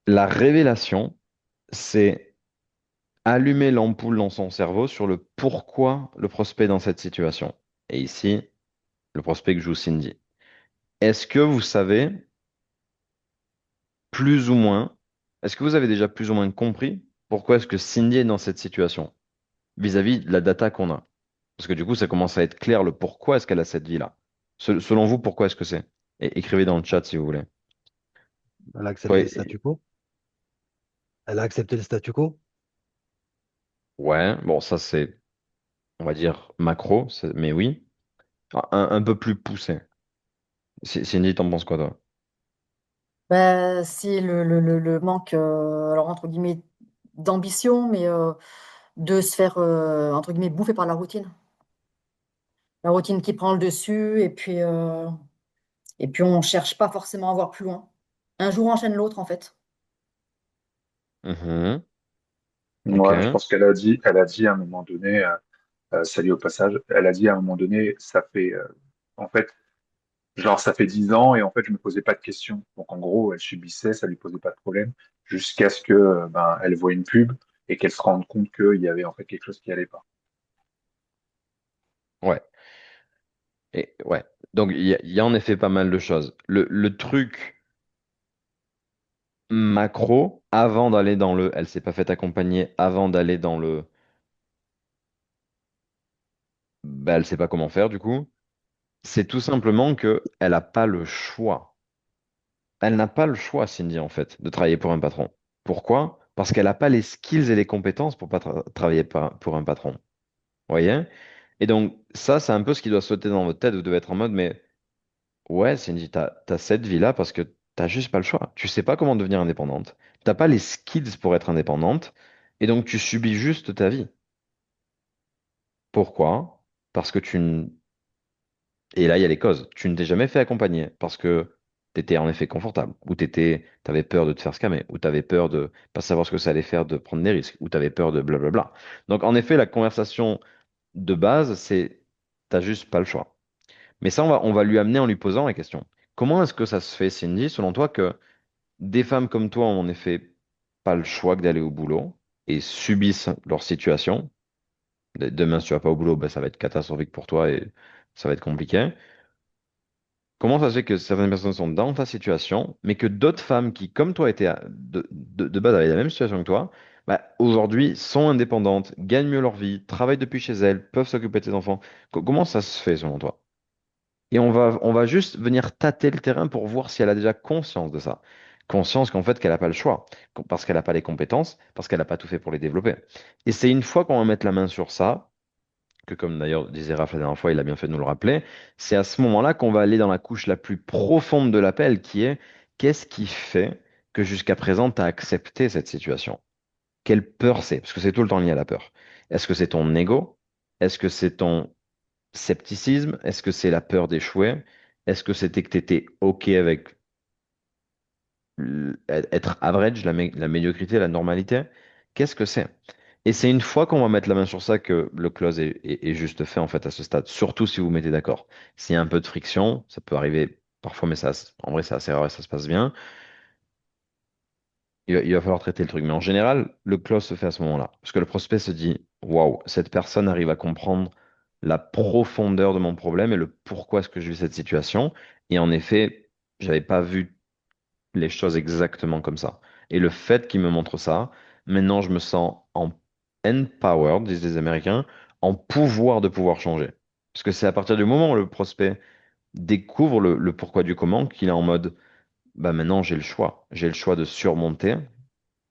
La révélation, c'est allumer l'ampoule dans son cerveau sur le pourquoi le prospect est dans cette situation. Et ici, le prospect que joue Cindy. Est-ce que vous savez plus ou moins, est-ce que vous avez déjà plus ou moins compris pourquoi est-ce que Cindy est dans cette situation vis-à-vis de la data qu'on a? Parce que du coup, ça commence à être clair le pourquoi est-ce qu'elle a cette vie-là. Selon vous, pourquoi est-ce que c'est? Et écrivez dans le chat si vous voulez. Elle a accepté Toi, le statu quo. Elle a accepté le statu quo. Ouais, bon, ça c'est, on va dire, macro, mais oui. Un peu plus poussé. Cindy, t'en penses quoi, toi? Bah, c'est le manque, alors entre guillemets, d'ambition, mais de se faire, entre guillemets, bouffer par la routine. La routine qui prend le dessus, et puis on cherche pas forcément à voir plus loin. Un jour enchaîne l'autre, en fait. Mhm. Ok. Ouais, je pense qu'elle a dit à un moment donné, salut au passage, elle a dit à un moment donné, en fait, genre, ça fait 10 ans et en fait, je me posais pas de questions. Donc, en gros, elle subissait, ça lui posait pas de problème, jusqu'à ce que, ben, elle voit une pub et qu'elle se rende compte qu'il y avait en fait quelque chose qui allait pas. Ouais. Et ouais. Donc, il y a en effet pas mal de choses. Le truc macro, avant d'aller dans le, elle s'est pas fait accompagner, avant d'aller dans le, bah, elle sait pas comment faire, du coup, c'est tout simplement que elle a pas le choix. Elle n'a pas le choix, Cindy, en fait, de travailler pour un patron. Pourquoi? Parce qu'elle n'a pas les skills et les compétences pour pas travailler pour un patron. Vous voyez? Et donc, ça, c'est un peu ce qui doit sauter dans votre tête. Vous devez être en mode, mais ouais, Cindy, t'as cette vie-là parce que t'as juste pas le choix. Tu sais pas comment devenir indépendante. T'as pas les skills pour être indépendante. Et donc, tu subis juste ta vie. Pourquoi? Parce que et là, il y a les causes. Tu ne t'es jamais fait accompagner parce que tu étais en effet confortable, ou t'avais peur de te faire scammer, ou tu avais peur de pas savoir ce que ça allait faire de prendre des risques, ou tu avais peur de blablabla. Donc, en effet, la conversation de base, c'est t'as juste pas le choix. Mais ça, on va lui amener en lui posant la question. Comment est-ce que ça se fait, Cindy, selon toi, que des femmes comme toi ont en effet pas le choix que d'aller au boulot et subissent leur situation? Demain, si tu vas pas au boulot, ben, ça va être catastrophique pour toi et ça va être compliqué. Comment ça se fait que certaines personnes sont dans ta situation, mais que d'autres femmes qui, comme toi, étaient de base avaient la même situation que toi, bah, aujourd'hui sont indépendantes, gagnent mieux leur vie, travaillent depuis chez elles, peuvent s'occuper de tes enfants. Comment ça se fait selon toi? Et on va juste venir tâter le terrain pour voir si elle a déjà conscience de ça. Conscience qu'en fait, qu'elle n'a pas le choix, parce qu'elle n'a pas les compétences, parce qu'elle n'a pas tout fait pour les développer. Et c'est une fois qu'on va mettre la main sur ça, que comme d'ailleurs disait Raph la dernière fois, il a bien fait de nous le rappeler, c'est à ce moment-là qu'on va aller dans la couche la plus profonde de l'appel, qui est qu'est-ce qui fait que jusqu'à présent, tu as accepté cette situation? Quelle peur c'est? Parce que c'est tout le temps lié à la peur. Est-ce que c'est ton ego? Est-ce que c'est ton scepticisme? Est-ce que c'est la peur d'échouer? Est-ce que c'était que tu étais OK avec être average, la médiocrité, la normalité? Qu'est-ce que c'est? Et c'est une fois qu'on va mettre la main sur ça que le close est juste fait en fait à ce stade, surtout si vous vous mettez d'accord. S'il y a un peu de friction, ça peut arriver parfois, mais ça, en vrai c'est assez rare et ça se passe bien, il va falloir traiter le truc. Mais en général, le close se fait à ce moment-là. Parce que le prospect se dit, waouh, cette personne arrive à comprendre la profondeur de mon problème et le pourquoi est-ce que je vis cette situation. Et en effet, j'avais pas vu les choses exactement comme ça. Et le fait qu'il me montre ça, maintenant je me sens en empowered, disent les Américains, en pouvoir de pouvoir changer. Parce que c'est à partir du moment où le prospect découvre le pourquoi du comment qu'il est en mode, bah maintenant j'ai le choix. J'ai le choix de surmonter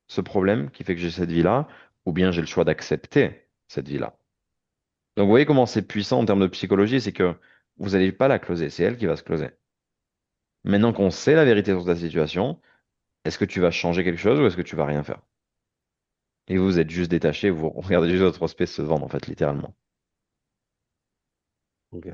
ce problème qui fait que j'ai cette vie-là, ou bien j'ai le choix d'accepter cette vie-là. Donc vous voyez comment c'est puissant en termes de psychologie, c'est que vous n'allez pas la closer, c'est elle qui va se closer. Maintenant qu'on sait la vérité sur ta situation, est-ce que tu vas changer quelque chose ou est-ce que tu vas rien faire? Et vous êtes juste détaché, vous regardez juste votre prospect se vendre, en fait, littéralement. Ok.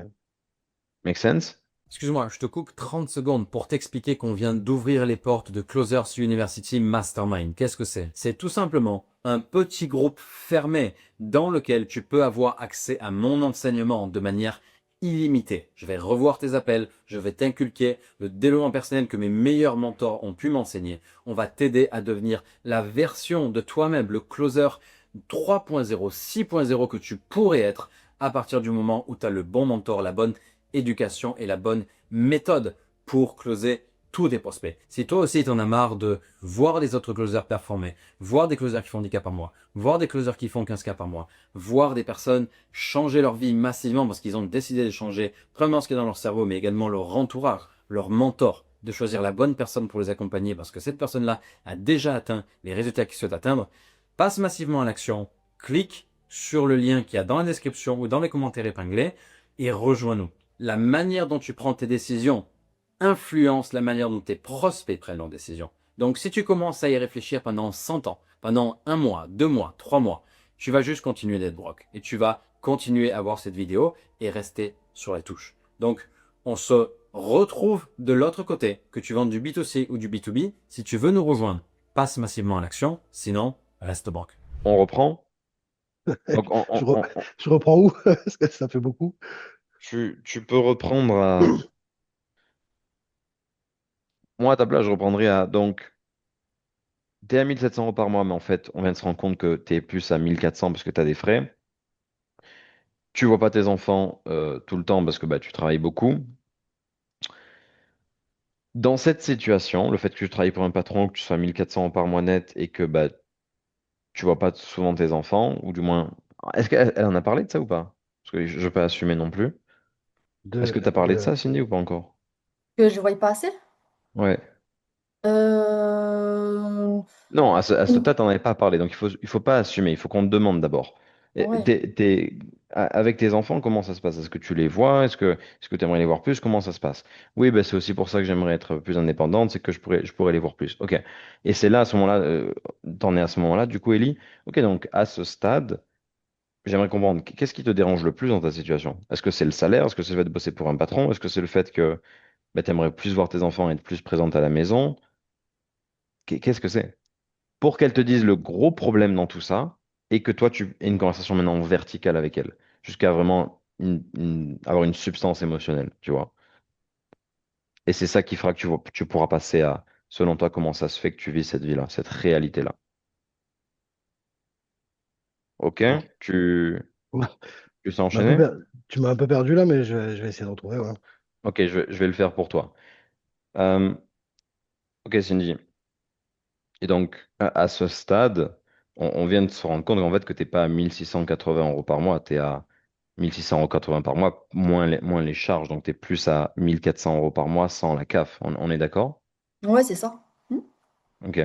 Make sense? Excuse-moi, je te coupe 30 secondes pour t'expliquer qu'on vient d'ouvrir les portes de Closers University Mastermind. Qu'est-ce que c'est? C'est tout simplement un petit groupe fermé dans lequel tu peux avoir accès à mon enseignement de manière illimitée. Je vais revoir tes appels, je vais t'inculquer le développement personnel que mes meilleurs mentors ont pu m'enseigner. On va t'aider à devenir la version de toi-même, le closer 3.0, 6.0 que tu pourrais être à partir du moment où tu as le bon mentor, la bonne éducation et la bonne méthode pour closer tous tes prospects. Si toi aussi tu en as marre de voir les autres closers performer, voir des closers qui font 10 cas par mois, voir des closers qui font 15 cas par mois, voir des personnes changer leur vie massivement parce qu'ils ont décidé de changer premièrement ce qui est dans leur cerveau, mais également leur entourage, leur mentor, de choisir la bonne personne pour les accompagner parce que cette personne-là a déjà atteint les résultats qu'ils souhaitent atteindre, passe massivement à l'action, clique sur le lien qu'il y a dans la description ou dans les commentaires épinglés et rejoins-nous. La manière dont tu prends tes décisions influence la manière dont tes prospects prennent leurs décisions. Donc, si tu commences à y réfléchir pendant 100 ans, pendant un mois, 2 mois, 3 mois, tu vas juste continuer d'être broke et tu vas continuer à voir cette vidéo et rester sur la touche. Donc, on se retrouve de l'autre côté, que tu vendes du B2C ou du B2B. Si tu veux nous rejoindre, passe massivement à l'action, sinon, reste banque. On reprend. Donc, Je, re- je reprends où? Parce que ça fait beaucoup. tu peux reprendre à. Moi, à ta place, je reprendrai à. Donc, t'es à 1700 euros par mois, mais en fait, on vient de se rendre compte que t'es plus à 1400 parce que t'as des frais. Tu vois pas tes enfants tout le temps parce que bah, tu travailles beaucoup. Dans cette situation, le fait que tu travailles pour un patron, que tu sois à 1400 euros par mois net et que bah, tu vois pas souvent tes enfants, ou du moins. Est-ce qu'elle en a parlé de ça ou pas? Parce que je peux pas assumer non plus. Est-ce que tu as parlé de De... ça, Cindy, ou pas encore? Que je ne voyais pas assez? Ouais. Euh... Non, à ce stade, t'en avais pas parlé, donc il faut pas assumer, il faut qu'on te demande d'abord. Et Ouais. avec tes enfants, comment ça se passe? Est-ce que tu les vois? Est-ce que tu aimerais les voir plus? Comment ça se passe? Oui, ben, c'est aussi pour ça que j'aimerais être plus indépendante, c'est que je pourrais les voir plus. Ok. Et c'est là, à ce moment-là, t'en es à ce moment-là, du coup, Ellie. Ok, donc à ce stade, j'aimerais comprendre, qu'est-ce qui te dérange le plus dans ta situation? Est-ce que c'est le salaire? Est-ce que c'est le fait de bosser pour un patron? Est-ce que c'est le fait que tu aimerais plus voir tes enfants et être plus présente à la maison? Qu'est-ce que c'est? Pour qu'elle te dise le gros problème dans tout ça et que toi, tu aies une conversation maintenant verticale avec elle, jusqu'à vraiment avoir une substance émotionnelle, tu vois. Et c'est ça qui fera que tu pourras passer à, selon toi, comment ça se fait que tu vis cette vie-là, cette réalité-là. Ok? Ok. Tu sais Un peu enchaîner? Tu m'as un peu perdu là, mais je vais essayer de retrouver. Ouais. Ok, je vais le faire pour toi. Euh, ok, Cindy. Et donc, à ce stade, on vient de se rendre compte qu'en fait, que tu n'es pas à 1680 euros par mois, tu es à 1680 par mois, moins les charges. Donc, tu es plus à 1400 euros par mois sans la CAF. On est d'accord? Ouais, c'est ça. Hmm. Ok.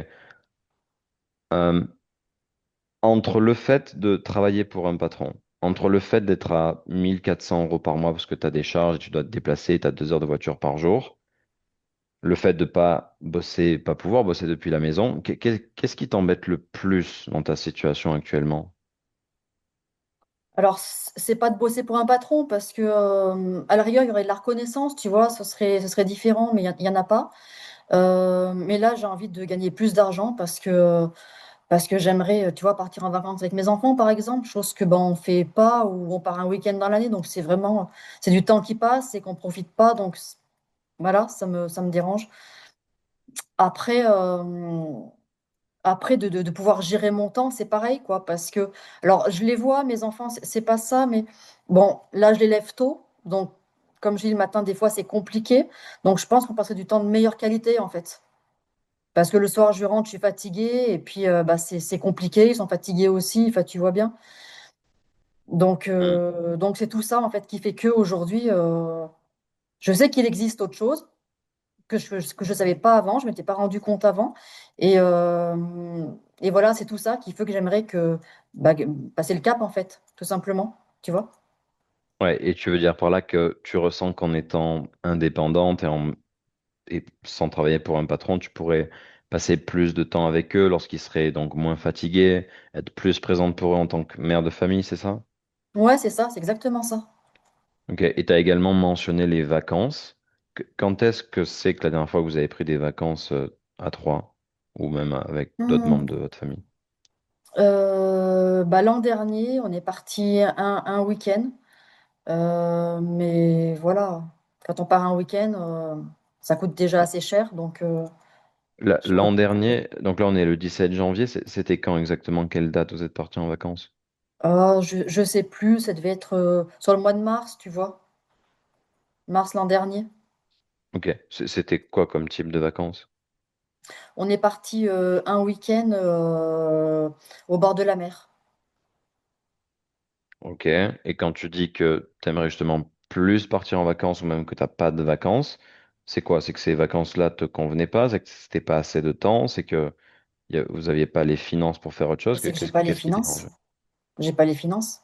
Euh, Entre le fait de travailler pour un patron, entre le fait d'être à 1400 euros par mois parce que tu as des charges et tu dois te déplacer, tu as 2 heures de voiture par jour, le fait de pas bosser, pas pouvoir bosser depuis la maison, qu'est-ce qui t'embête le plus dans ta situation actuellement? Alors, c'est pas de bosser pour un patron parce que, à la rigueur, il y aurait de la reconnaissance, tu vois, ce serait différent, mais il y en a pas. Mais là, j'ai envie de gagner plus d'argent parce que j'aimerais, tu vois, partir en vacances avec mes enfants, par exemple, chose que ben, on fait pas ou on part un week-end dans l'année. Donc, c'est du temps qui passe et qu'on profite pas. Donc, voilà, ça me dérange. Après, de pouvoir gérer mon temps, c'est pareil, quoi, parce que, alors, je les vois, mes enfants, c'est pas ça, mais bon, là, je les lève tôt. Donc, comme je dis le matin, des fois, c'est compliqué. Donc, je pense qu'on passerait du temps de meilleure qualité, en fait. Parce que le soir, je rentre, je suis fatiguée, et puis bah, c'est compliqué, ils sont fatigués aussi, enfin, tu vois bien. Donc c'est tout ça en fait qui fait que aujourd'hui, je sais qu'il existe autre chose que je savais pas avant, je m'étais pas rendu compte avant, et, euh, et voilà, c'est tout ça qui fait que j'aimerais passer le cap en fait, tout simplement, tu vois. Ouais, et tu veux dire par là que tu ressens qu'en étant indépendante et sans travailler pour un patron, tu pourrais passer plus de temps avec eux lorsqu'ils seraient donc moins fatigués, être plus présente pour eux en tant que mère de famille, c'est ça? Ouais, c'est ça, c'est exactement ça. Ok, et tu as également mentionné les vacances. Quand est-ce que c'est que la dernière fois que vous avez pris des vacances à trois ou même avec d'autres membres Hmm. de votre famille? Bah, l'an dernier, on est parti un week-end. Mais voilà, quand on part un week-end, ça coûte déjà Ah, assez cher. Donc, je me- l'an dernier, donc là on est le 17 janvier, c'était quand exactement, quelle date vous êtes parti en vacances? je sais plus, ça devait être sur le mois de mars, tu vois, mars l'an dernier. Ok, c'était quoi comme type de vacances? On est parti un week-end au bord de la mer. Ok, et quand tu dis que tu aimerais justement plus partir en vacances ou même que tu n'as pas de vacances, c'est quoi? C'est que ces vacances-là te convenaient pas, c'est que c'était pas assez de temps, c'est que vous n'aviez pas les finances pour faire autre chose? C'est que j'ai Qu'est-ce pas les qu'est-ce qui finances. dérangeait? J'ai pas les finances.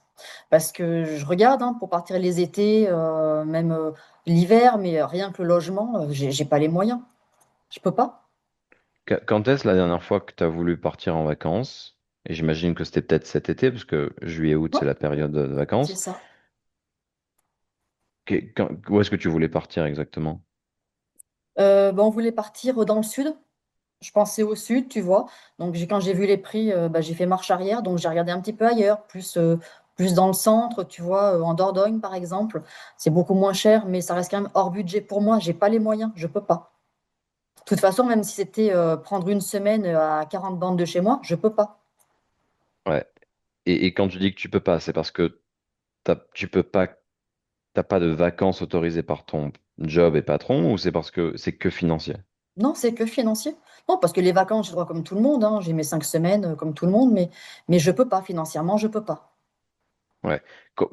Parce que je regarde hein, pour partir les étés, même l'hiver, mais rien que le logement, j'ai pas les moyens. Je peux pas. Quand est-ce la dernière fois que tu as voulu partir en vacances? Et j'imagine que c'était peut-être cet été, parce que juillet-août, Ouais, c'est la période de c'est vacances. ça. Où est-ce que tu voulais partir exactement? Ben, on voulait partir dans le sud. Je pensais au sud, tu vois. Donc quand j'ai vu les prix, ben, j'ai fait marche arrière. Donc j'ai regardé un petit peu ailleurs, plus dans le centre, tu vois, en Dordogne par exemple. C'est beaucoup moins cher, mais ça reste quand même hors budget pour moi. J'ai pas les moyens, je peux pas. De toute façon, même si c'était prendre une semaine à 40 bandes de chez moi, je peux pas. Ouais. Et quand tu dis que tu peux pas, c'est parce que tu peux pas, t'as pas de vacances autorisées par ton job et patron, ou c'est parce que c'est que financier? Non, c'est que financier. Non, parce que les vacances, j'ai droit comme tout le monde, hein. J'ai mes 5 semaines comme tout le monde, mais je peux pas, financièrement, je peux pas. Ouais.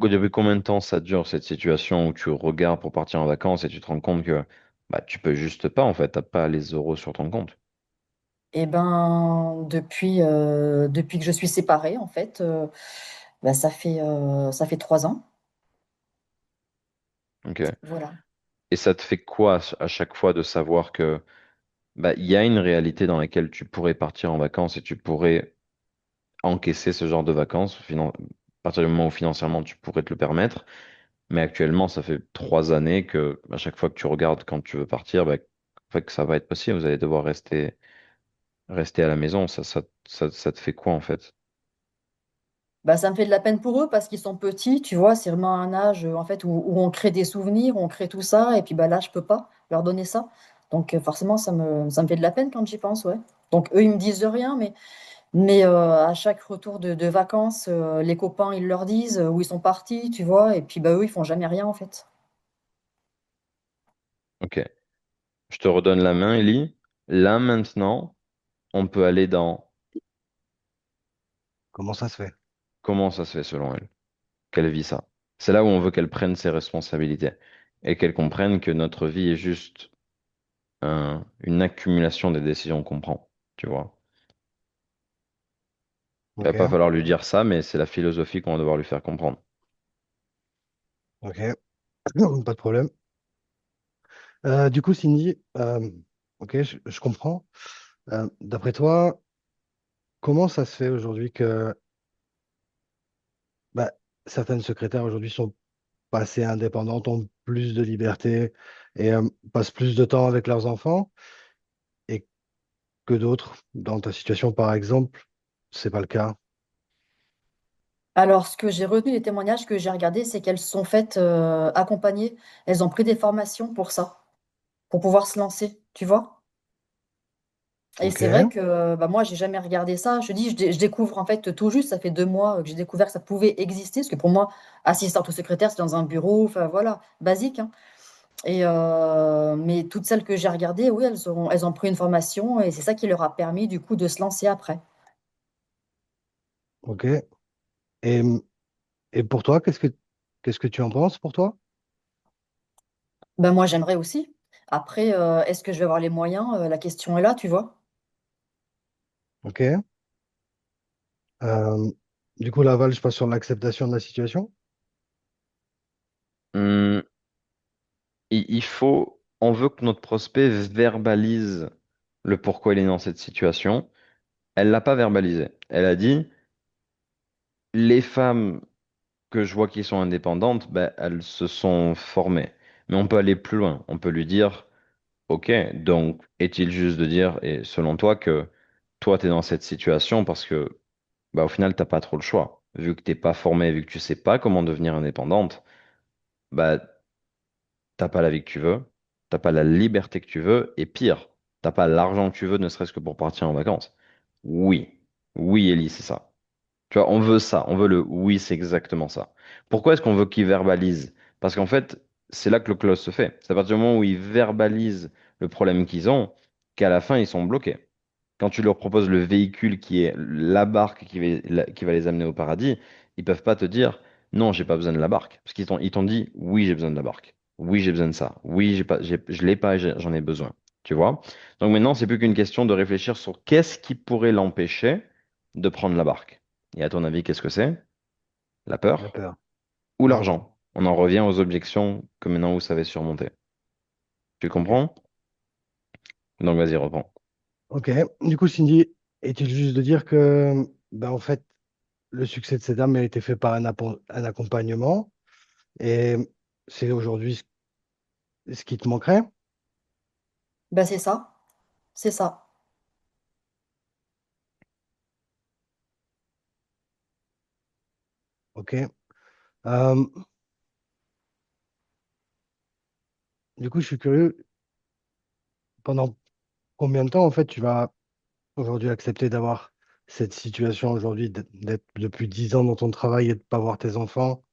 Depuis combien de temps ça dure cette situation où tu regardes pour partir en vacances et tu te rends compte que bah, tu peux juste pas en fait, t'as pas les euros sur ton compte. Et ben, depuis que je suis séparée, en fait, ben, ça fait 3 ans. Ok. Voilà. Et ça te fait quoi à chaque fois de savoir que bah, il y a une réalité dans laquelle tu pourrais partir en vacances et tu pourrais encaisser ce genre de vacances, à partir du moment où financièrement tu pourrais te le permettre. Mais actuellement, ça fait 3 années que à chaque fois que tu regardes quand tu veux partir, bah, en fait, que ça va être possible. Vous allez devoir rester à la maison. Ça te fait quoi en fait? Bah, ça me fait de la peine pour eux parce qu'ils sont petits, tu vois, c'est vraiment un âge en fait où on crée des souvenirs, on crée tout ça, et puis bah là je peux pas leur donner ça. Donc forcément ça me fait de la peine quand j'y pense, ouais. Donc eux ils me disent rien, mais à chaque retour de vacances, les copains ils leur disent où ils sont partis, tu vois, et puis bah eux ils font jamais rien en fait. Ok. Je te redonne la main, Ellie. Là maintenant, on peut aller dans Comment ça se fait? comment ça se fait selon elle, qu'elle vit ça. C'est là où on veut qu'elle prenne ses responsabilités et qu'elle comprenne que notre vie est juste une accumulation des décisions qu'on prend. Tu vois. Il va Ok, pas falloir lui dire ça, mais c'est la philosophie qu'on va devoir lui faire comprendre. ok, pas de problème. Du coup, Cindy, ok, je comprends. D'après toi, comment ça se fait aujourd'hui que bah, certaines secrétaires aujourd'hui sont passées indépendantes, ont plus de liberté et passent plus de temps avec leurs enfants et que d'autres, dans ta situation par exemple, c'est pas le cas. Alors ce que j'ai retenu des témoignages que j'ai regardés, c'est qu'elles se sont faites accompagner, elles ont pris des formations pour ça, pour pouvoir se lancer, tu vois. Et Ok, c'est vrai que bah, moi, j'ai jamais regardé ça. Je dis, je découvre en fait tout juste, ça fait 2 mois que j'ai découvert que ça pouvait exister, parce que pour moi, assistante ou secrétaire, c'est dans un bureau, enfin voilà, basique, hein. Mais toutes celles que j'ai regardées, oui, elles ont pris une formation et c'est ça qui leur a permis du coup de se lancer après. ok. Et, et pour toi, qu'est-ce que tu en penses pour toi? Ben moi, j'aimerais aussi. Après, est-ce que je vais avoir les moyens? La question est là, tu vois. Ok. Euh, du coup, Laval, je passe sur l'acceptation de la situation. Hum, on veut que notre prospect verbalise le pourquoi il est dans cette situation. Elle l'a pas verbalisé. Elle a dit, les femmes que je vois qui sont indépendantes, ben, elles se sont formées. Mais on peut aller plus loin. On peut lui dire, ok, donc est-il juste de dire, et selon toi, que toi, tu es dans cette situation parce que, bah, au final, t'as pas trop le choix. Vu que t'es pas formé, vu que tu sais pas comment devenir indépendante, bah, t'as pas la vie que tu veux, t'as pas la liberté que tu veux, et pire, t'as pas l'argent que tu veux, ne serait-ce que pour partir en vacances. Oui, oui, Ellie, c'est ça. Tu vois, on veut ça, on veut le oui, c'est exactement ça. Pourquoi est-ce qu'on veut qu'ils verbalisent? Parce qu'en fait, c'est là que le close se fait. C'est à partir du moment où ils verbalisent le problème qu'ils ont, qu'à la fin, ils sont bloqués. Quand tu leur proposes le véhicule qui est la barque qui va les amener au paradis, ils peuvent pas te dire non, j'ai pas besoin de la barque. Parce ils t'ont dit oui, j'ai besoin de la barque. Oui, j'ai besoin de ça. Oui, je l'ai pas, j'en ai besoin. Tu vois? Donc maintenant, c'est plus qu'une question de réfléchir sur qu'est-ce qui pourrait l'empêcher de prendre la barque. Et à ton avis, qu'est-ce que c'est? La La peur peur. ou Ouais. l'argent? On en revient aux objections que maintenant vous savez surmonter. Tu Ok. comprends? Donc vas-y, reprends. Ok. Du coup, Cindy, est-il juste de dire que, ben, en fait, le succès de cette dame a été fait par un accompagnement et c'est aujourd'hui ce qui te manquerait? Ben c'est ça, c'est ça. Ok. Euh, du coup, je suis curieux, pendant combien de temps, en fait, tu vas aujourd'hui accepter d'avoir cette situation aujourd'hui, d'être depuis 10 ans dans ton travail et de pas voir tes enfants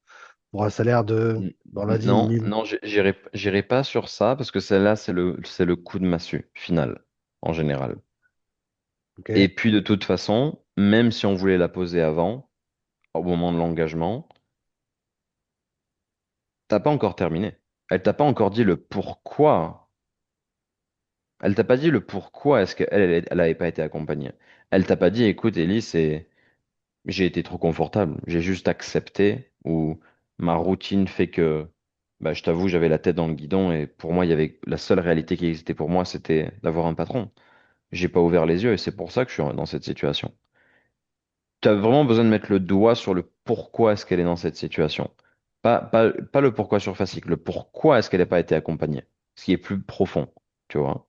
pour un salaire de, on l'a dit, Non, 1000. non, j'irai pas sur ça parce que celle-là, c'est le coup de massue final, en général. Ok. Et puis de toute façon, même si on voulait la poser avant, au moment de l'engagement, t'as pas encore terminé. Elle t'a pas encore dit le pourquoi. Elle t'a pas dit le pourquoi est-ce elle avait pas été accompagnée. Elle t'a pas dit, écoute, Ellie, j'ai été trop confortable. J'ai juste accepté ou ma routine fait que, bah, je t'avoue, j'avais la tête dans le guidon et pour moi, il y avait la seule réalité qui existait pour moi, c'était d'avoir un patron. J'ai pas ouvert les yeux et c'est pour ça que je suis dans cette situation. Tu as vraiment besoin de mettre le doigt sur le pourquoi est-ce qu'elle est dans cette situation. Pas le pourquoi surfacique, le pourquoi est-ce qu'elle n'a pas été accompagnée. Ce qui est plus profond, tu vois.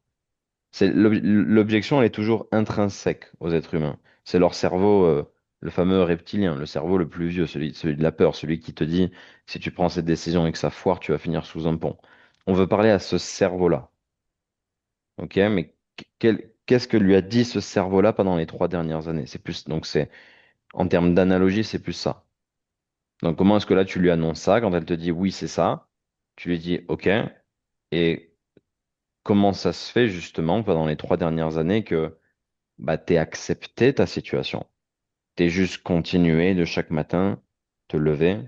L'objection, elle est toujours intrinsèque aux êtres humains. C'est leur cerveau, le fameux reptilien, le cerveau le plus vieux, celui de la peur, celui qui te dit, si tu prends cette décision et que ça foire, tu vas finir sous un pont. On veut parler à ce cerveau-là. Ok, mais qu'est-ce que lui a dit ce cerveau-là pendant les 3 dernières années? C'est plus, donc c'est, en termes d'analogie, c'est plus ça. Donc comment est-ce que là tu lui annonces ça quand elle te dit oui, c'est ça? Tu lui dis ok. Et comment ça se fait justement pendant les 3 dernières années que bah, t'aies accepté ta situation? T'es juste continué de chaque matin te lever,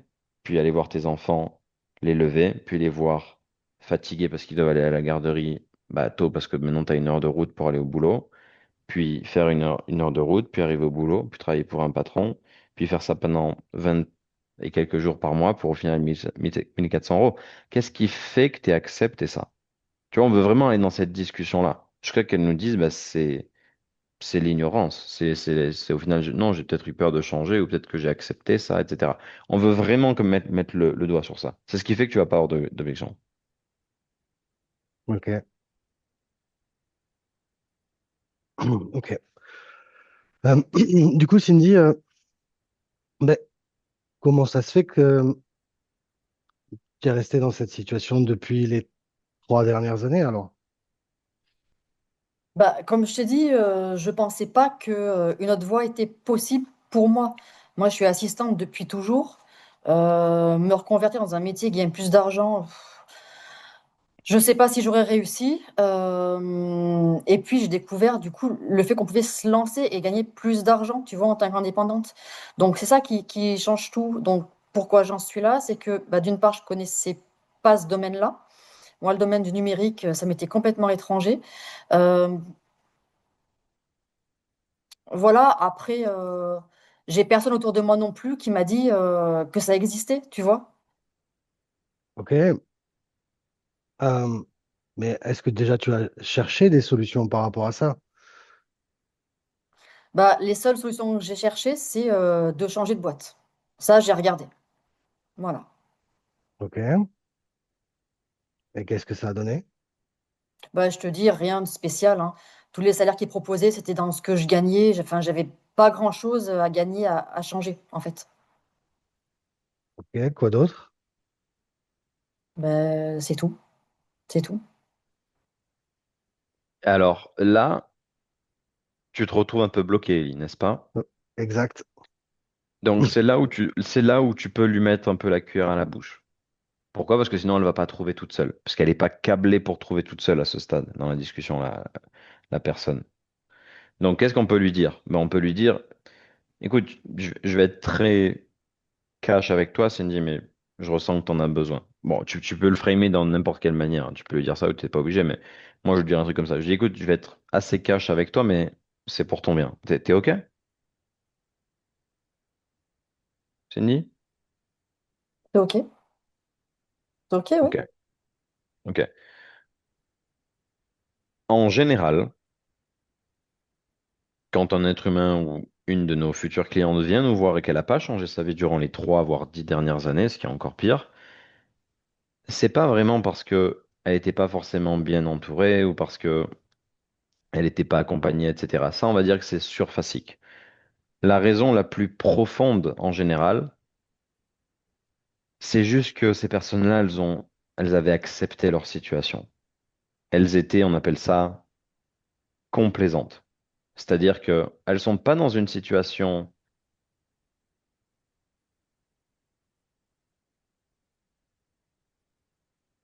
puis aller voir tes enfants, les lever, puis les voir fatigués parce qu'ils doivent aller à la garderie bah, tôt parce que maintenant tu as 1 heure de route pour aller au boulot, puis faire 1 heure de route, puis arriver au boulot, puis travailler pour un patron, puis faire ça pendant 20 et quelques jours par mois pour au final 1 400 euros. Qu'est-ce qui fait que tu accepté ça? Tu vois, on veut vraiment aller dans cette discussion-là. Jusqu'à qu'elle nous dise, bah, c'est l'ignorance. C'est au final, non, j'ai peut-être eu peur de changer ou peut-être que j'ai accepté ça, etc. On veut vraiment mettre le doigt sur ça. C'est ce qui fait que tu vas pas avoir d'objection. Ok. Ok. Du coup, Cindy, ben, comment ça se fait que tu es resté dans cette situation depuis les 3 dernières années alors? Bah, comme je t'ai dit, je pensais pas que, une autre voie était possible pour moi. Moi, je suis assistante depuis toujours. Me reconvertir dans un métier qui gagne plus d'argent, je ne sais pas si j'aurais réussi. Et puis, j'ai découvert du coup le fait qu'on pouvait se lancer et gagner plus d'argent, tu vois, en tant qu'indépendante. Donc, c'est ça qui change tout. Donc, pourquoi j'en suis là? C'est que, bah, d'une part, je connaissais pas ce domaine-là. Moi, le domaine du numérique, ça m'était complètement étranger. Euh, voilà, après, j'ai personne autour de moi non plus qui m'a dit que ça existait, tu vois. Ok. Euh, mais est-ce que déjà tu as cherché des solutions par rapport à ça? Bah, les seules solutions que j'ai cherchées, c'est de changer de boîte. Ça, j'ai regardé. Voilà. Ok. Et qu'est-ce que ça a donné? Bah, je te dis, rien de spécial, hein. Tous les salaires qu'ils proposaient, c'était dans ce que je gagnais. Enfin, j'avais pas grand-chose à gagner, à changer, en fait. Ok. Quoi d'autre? Ben, c'est tout. C'est tout. Alors là, tu te retrouves un peu bloqué, Ellie, n'est-ce pas? Exact. Donc c'est là où tu peux lui mettre un peu la cuillère à la bouche. Pourquoi? Parce que sinon elle va pas trouver toute seule. Parce qu'elle n'est pas câblée pour trouver toute seule à ce stade dans la discussion, la personne. Donc qu'est-ce qu'on peut lui dire? Ben, on peut lui dire, écoute, je vais être très cash avec toi, Cindy, mais je ressens que tu en as besoin. Bon, tu peux le framer dans n'importe quelle manière, hein. Tu peux lui dire ça ou tu n'es pas obligé, mais moi je lui dirais un truc comme ça. Je dis, écoute, je vais être assez cash avec toi, mais c'est pour ton bien. T'es OK, Cindy? C'est OK? C'est OK, oui. Ok, ok. En général, quand un être humain ou une de nos futurs clients vient nous voir et qu'elle n'a pas changé sa vie durant les 3 voire 10 dernières années, ce qui est encore pire, c'est pas vraiment parce que elle n'était pas forcément bien entourée ou parce que elle n'était pas accompagnée, etc. Ça, on va dire que c'est surfacique. La raison la plus profonde en général, c'est juste que ces personnes-là, elles avaient accepté leur situation. Elles étaient, on appelle ça, complaisantes. C'est-à-dire qu'elles sont pas dans une situation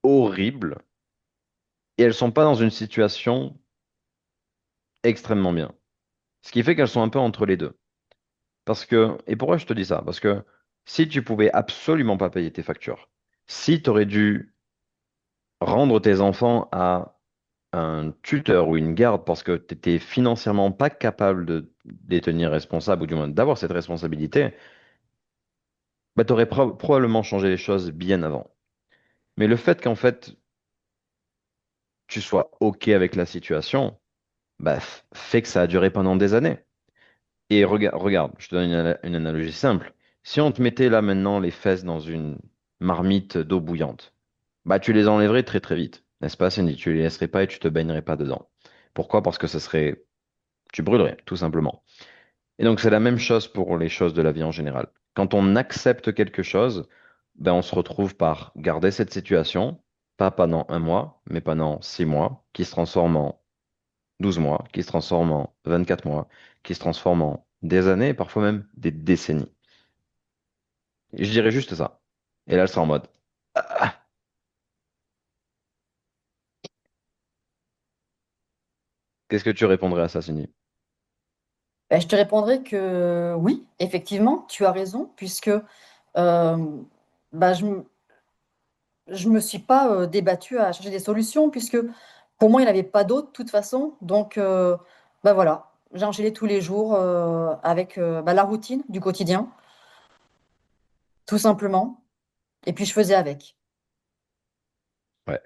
horrible et elles sont pas dans une situation extrêmement bien. Ce qui fait qu'elles sont un peu entre les deux. Et pourquoi je te dis ça? Parce que si tu pouvais absolument pas payer tes factures, si tu aurais dû rendre tes enfants à un tuteur ou une garde parce que tu n'étais financièrement pas capable de les tenir responsables ou du moins d'avoir cette responsabilité, bah, tu aurais probablement changé les choses bien avant. Mais le fait qu'en fait tu sois OK avec la situation, bah, fait que ça a duré pendant des années. Et regarde, je te donne une analogie simple. Si on te mettait là maintenant les fesses dans une marmite d'eau bouillante, bah tu les enlèverais très très vite, n'est-ce pas, Cindy? Tu les laisserais pas et tu te baignerais pas dedans. Pourquoi? Parce que tu brûlerais, tout simplement. Et donc c'est la même chose pour les choses de la vie en général. Quand on accepte quelque chose, ben on se retrouve par garder cette situation, pas pendant un mois, mais pendant 6 mois, qui se transforme en 12 mois, qui se transforme en 24 mois, qui se transforme en des années, et parfois même des décennies. Et je dirais juste ça. Et là, elle sera en mode, ah, qu'est-ce que tu répondrais à ça, Cindy? Ben, je te répondrai que oui, effectivement, tu as raison, puisque bah, je me suis pas débattue à chercher des solutions, puisque pour moi, il n'y en avait pas d'autres, de toute façon. Donc, bah voilà, j'ai enchaîné tous les jours avec bah, la routine du quotidien, tout simplement. Et puis, je faisais avec. Ouais.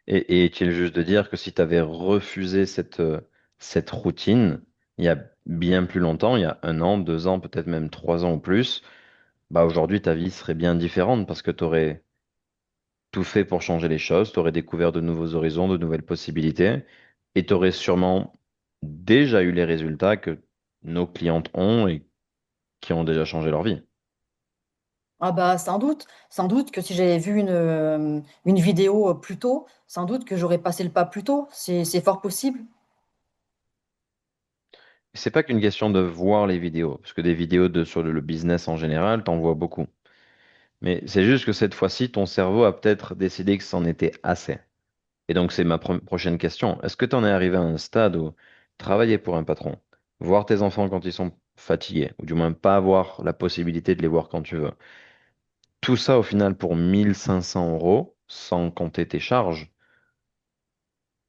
Et est-il juste de dire que si tu avais refusé cette routine, il y a bien plus longtemps, il y a 1 an, 2 ans, peut-être même 3 ans ou plus, bah aujourd'hui ta vie serait bien différente parce que tu aurais tout fait pour changer les choses, tu aurais découvert de nouveaux horizons, de nouvelles possibilités, et tu aurais sûrement déjà eu les résultats que nos clientes ont et qui ont déjà changé leur vie. Ah bah sans doute que si j'avais vu une vidéo plus tôt, sans doute que j'aurais passé le pas plus tôt. C'est fort possible. C'est pas qu'une question de voir les vidéos, parce que des vidéos sur le business en général, t'en vois beaucoup. Mais c'est juste que cette fois-ci, ton cerveau a peut-être décidé que c'en était assez. Et donc, c'est ma prochaine question. Est-ce que tu en es arrivé à un stade où travailler pour un patron, voir tes enfants quand ils sont fatigués, ou du moins pas avoir la possibilité de les voir quand tu veux, tout ça au final pour 1 500 euros, sans compter tes charges,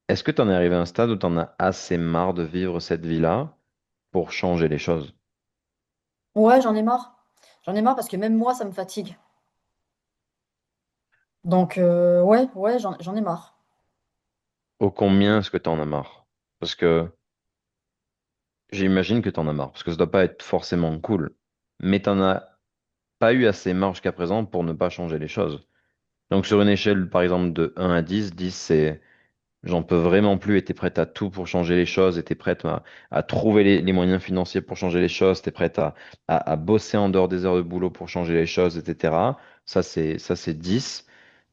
est-ce que tu en es arrivé à un stade où tu en as assez marre de vivre cette vie-là pour changer les choses? Ouais, j'en ai marre. J'en ai marre parce que même moi, ça me fatigue. Donc ouais, ouais, j'en ai marre. Au combien est-ce que tu en as marre? Parce que j'imagine que tu en as marre, parce que ça doit pas être forcément cool. Mais t'en as pas eu assez marre jusqu'à présent pour ne pas changer les choses. Donc sur une échelle, par exemple, de 1 à 10, 10 c'est j'en peux vraiment plus et t'es prête à tout pour changer les choses, et t'es prête à trouver les moyens financiers pour changer les choses, t'es prête à bosser en dehors des heures de boulot pour changer les choses, etc. Ça c'est 10.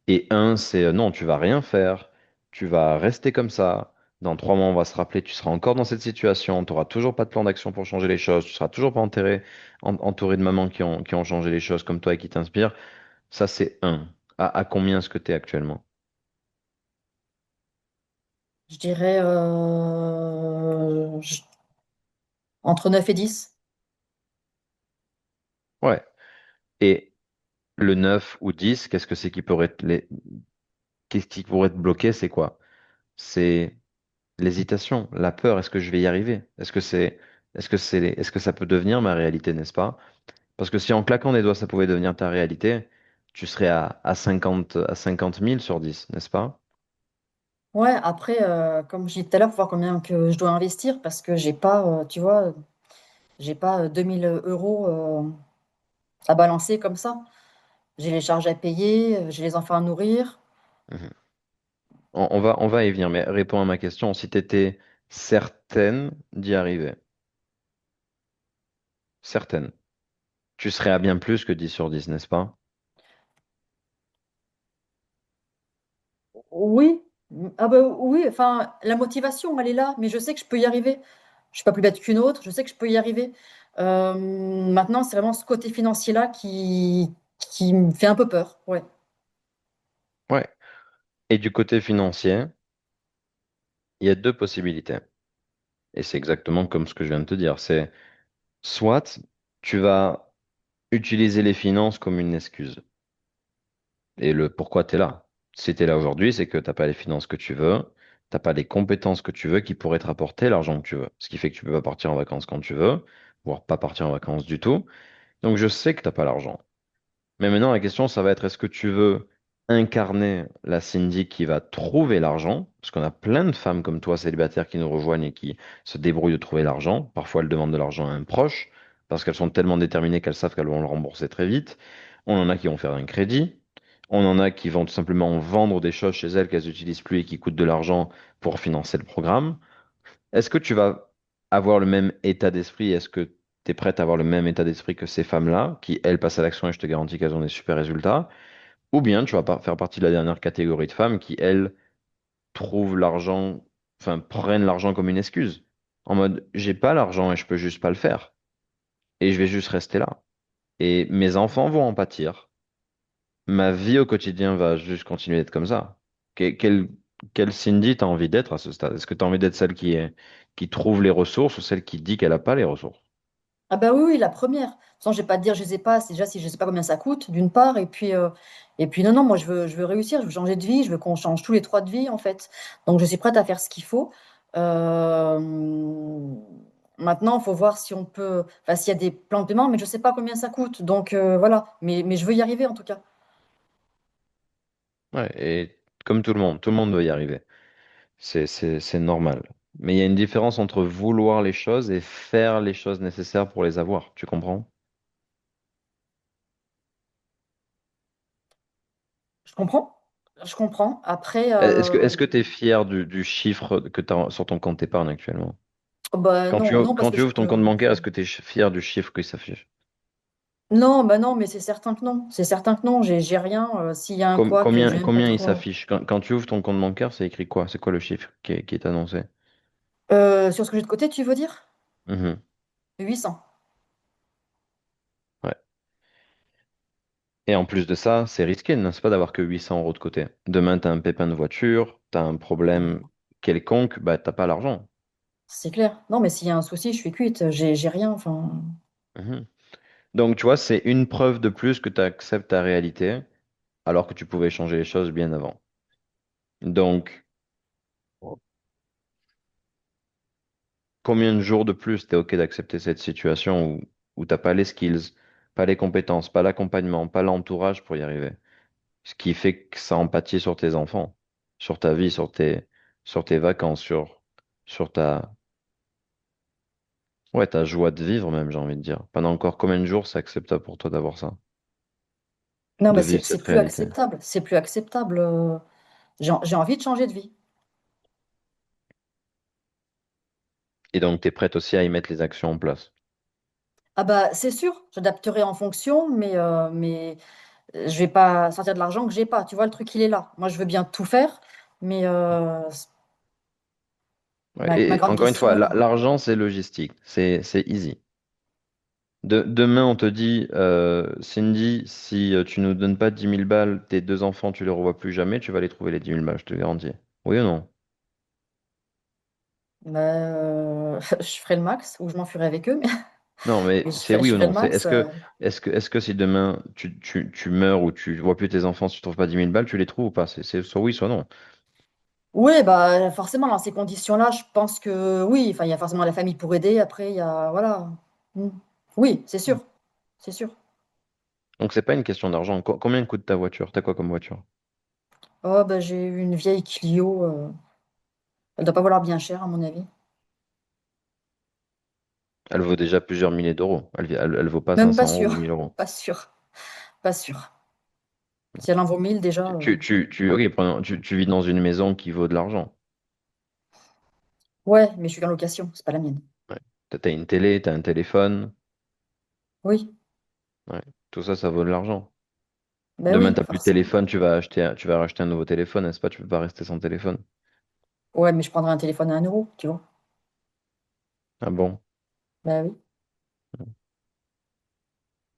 Et un, c'est non, tu vas rien faire, tu vas rester comme ça. Dans 3 mois, on va se rappeler, tu seras encore dans cette situation, tu n'auras toujours pas de plan d'action pour changer les choses, tu seras toujours pas entouré de mamans qui ont changé les choses comme toi et qui t'inspirent. Ça, c'est un. À combien est-ce que tu es actuellement? Je dirais entre 9 et 10. Ouais. Et le 9 ou 10, qu'est-ce qui pourrait te bloquer, c'est quoi? C'est l'hésitation, la peur, est-ce que je vais y arriver? Est-ce que ça peut devenir ma réalité, n'est-ce pas? Parce que si en claquant des doigts, ça pouvait devenir ta réalité, tu serais à 50 000 sur 10, n'est-ce pas? Ouais, après, comme je disais tout à l'heure, faut voir combien que je dois investir parce que j'ai pas, tu vois, j'ai pas 2 000 € à balancer comme ça. J'ai les charges à payer, j'ai les enfants à nourrir. Mhm. On va y venir, mais réponds à ma question. Si tu étais certaine d'y arriver, certaine, tu serais à bien plus que 10 sur 10, n'est-ce pas? Oui, ah bah oui, enfin, la motivation, elle est là, mais je sais que je peux y arriver. Je suis pas plus bête qu'une autre, je sais que je peux y arriver. Maintenant, c'est vraiment ce côté financier-là qui me fait un peu peur. Ouais. Ouais. Et du côté financier, il y a deux possibilités. Et c'est exactement comme ce que je viens de te dire. C'est soit tu vas utiliser les finances comme une excuse. Et le pourquoi tu es là. Si tu es là aujourd'hui, c'est que t'as pas les finances que tu veux, t'as pas les compétences que tu veux qui pourraient te rapporter l'argent que tu veux. Ce qui fait que tu peux pas partir en vacances quand tu veux, voire pas partir en vacances du tout. Donc je sais que t'as pas l'argent. Mais maintenant, la question, ça va être est-ce que tu veux incarner la Cindy qui va trouver l'argent? Parce qu'on a plein de femmes comme toi, célibataires, qui nous rejoignent et qui se débrouillent de trouver l'argent. Parfois, elles demandent de l'argent à un proche parce qu'elles sont tellement déterminées qu'elles savent qu'elles vont le rembourser très vite. On en a qui vont faire un crédit. On en a qui vont tout simplement vendre des choses chez elles qu'elles n'utilisent plus et qui coûtent de l'argent pour financer le programme. Est-ce que tu vas avoir le même état d'esprit? Est-ce que tu es prête à avoir le même état d'esprit que ces femmes-là, qui, elles, passent à l'action et je te garantis qu'elles ont des super résultats? Ou bien tu vas faire partie de la dernière catégorie de femmes qui, elles, trouvent l'argent, enfin, prennent l'argent comme une excuse. En mode, j'ai pas l'argent et je peux juste pas le faire. Et je vais juste rester là. Et mes enfants vont en pâtir. Ma vie au quotidien va juste continuer d'être comme ça. Quelle Cindy t'as envie d'être à ce stade? Est-ce que t'as envie d'être celle qui trouve les ressources ou celle qui dit qu'elle a pas les ressources? Ah bah oui, oui, la première. De toute façon, je vais pas te dire je sais pas, c'est déjà si je sais pas combien ça coûte, d'une part, et puis non, non, moi je veux réussir, je veux changer de vie, je veux qu'on change tous les trois de vie en fait. Donc je suis prête à faire ce qu'il faut. Euh, Maintenant, il faut voir si on peut, enfin s'il y a des plans de paiement, mais je sais pas combien ça coûte. Donc voilà, mais je veux y arriver en tout cas. Ouais, et comme tout le monde doit y arriver. C'est normal. Mais il y a une différence entre vouloir les choses et faire les choses nécessaires pour les avoir. Tu comprends? Je comprends, je comprends. Après, Est-ce que tu es fier du chiffre que tu as sur ton compte épargne actuellement? bah non, non Quand parce que tu je ouvres ton peux. compte bancaire, est-ce que tu es fier du chiffre qui s'affiche? Non, bah non, mais c'est certain que non. C'est certain que non. J'ai rien. S'il y a un quoi que je vais même pas Combien il trop. s'affiche? Quand tu ouvres ton compte bancaire, c'est écrit quoi? C'est quoi le chiffre qui est annoncé? Sur ce que j'ai de côté, tu veux dire? Mhm. 800. Ouais. Et en plus de ça, c'est risqué, n'est-ce pas, d'avoir que 800 euros de côté. Demain, tu as un pépin de voiture, tu as un problème quelconque, bah, t'as pas l'argent. C'est clair. Non, mais s'il y a un souci, je suis cuite. J'ai rien. Enfin. Mhm. Donc, tu vois, c'est une preuve de plus que tu acceptes ta réalité, alors que tu pouvais changer les choses bien avant. Donc, combien de jours de plus tu es OK d'accepter cette situation où t'as pas les skills, pas les compétences, pas l'accompagnement, pas l'entourage pour y arriver? Ce qui fait que ça empathie sur tes enfants, sur ta vie, sur tes vacances, sur ouais, ta joie de vivre même, j'ai envie de dire. Pendant encore combien de jours c'est acceptable pour toi d'avoir ça, Non, de mais vivre c'est cette plus réalité? acceptable. C'est plus acceptable. J'ai envie de changer de vie. Et donc, tu es prête aussi à y mettre les actions en place. Ah bah c'est sûr. J'adapterai en fonction, mais je vais pas sortir de l'argent que j'ai pas. Tu vois, le truc il est là. Moi, je veux bien tout faire, mais Ouais, ma et grande encore une fois, question. l'argent, c'est logistique, c'est easy. Demain, on te dit, Cindy, si tu nous donnes pas 10 000 balles, tes deux enfants, tu les revois plus jamais, tu vas les trouver les 10 000 balles, je te le garantis. Oui ou non? Je ferai le max ou je m'enfuirai avec eux, mais, Non, mais mais c'est oui je ou ferai le non. max. Est-ce que si demain tu meurs ou tu vois plus tes enfants, si tu trouves pas 10 000 balles, tu les trouves ou pas? C'est soit oui, soit non. Oui, bah forcément, dans ces conditions-là, je pense que oui. Enfin, il y a forcément la famille pour aider. Après, il y a voilà. Mm. Oui, c'est sûr, c'est sûr. Donc, c'est pas une question d'argent. Combien coûte ta voiture? T'as quoi comme voiture? Oh, bah, j'ai eu une vieille Clio. Elle doit pas valoir bien cher, à mon avis. Elle vaut déjà plusieurs milliers d'euros. Elle vaut pas Même pas 500 euros ou sûr. 1000 euros. Pas sûr. Pas sûr. Si elle en vaut 1000 déjà. Ok, tu vis dans une maison qui vaut de l'argent. Ouais, mais je suis en location, c'est pas la mienne. Ouais. T'as une télé, t'as un téléphone. Oui, Ouais. Tout ça, ça vaut de l'argent. bah Demain, oui, t'as plus de forcément. téléphone, tu vas racheter un nouveau téléphone, n'est-ce pas? Tu peux pas rester sans téléphone. Ouais, mais je prendrai un téléphone à 1 euro, tu vois. Ah bon? Bah oui.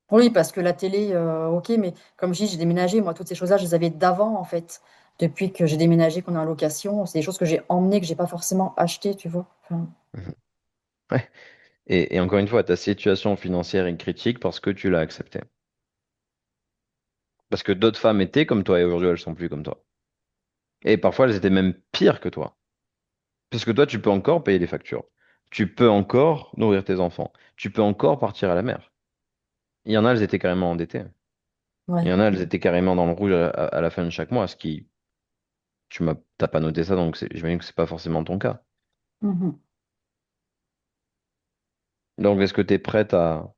Oui, parce que la télé, ok, mais comme je dis, j'ai déménagé. Moi, toutes ces choses-là, je les avais d'avant, en fait. Depuis que j'ai déménagé, qu'on est en location, c'est des choses que j'ai emmenées, que j'ai pas forcément achetées, tu vois. Enfin, Mhm. Ouais. Et encore une fois, ta situation financière est critique parce que tu l'as acceptée. Parce que d'autres femmes étaient comme toi et aujourd'hui, elles sont plus comme toi. Et parfois, elles étaient même pires que toi. Parce que toi, tu peux encore payer les factures. Tu peux encore nourrir tes enfants. Tu peux encore partir à la mer. Il y en a, elles étaient carrément endettées. Il ouais. y en a, elles étaient carrément dans le rouge à la fin de chaque mois, ce qui, t'as pas noté ça, donc j'imagine que c'est pas forcément ton cas. Mhm. Donc, est-ce que tu es prête à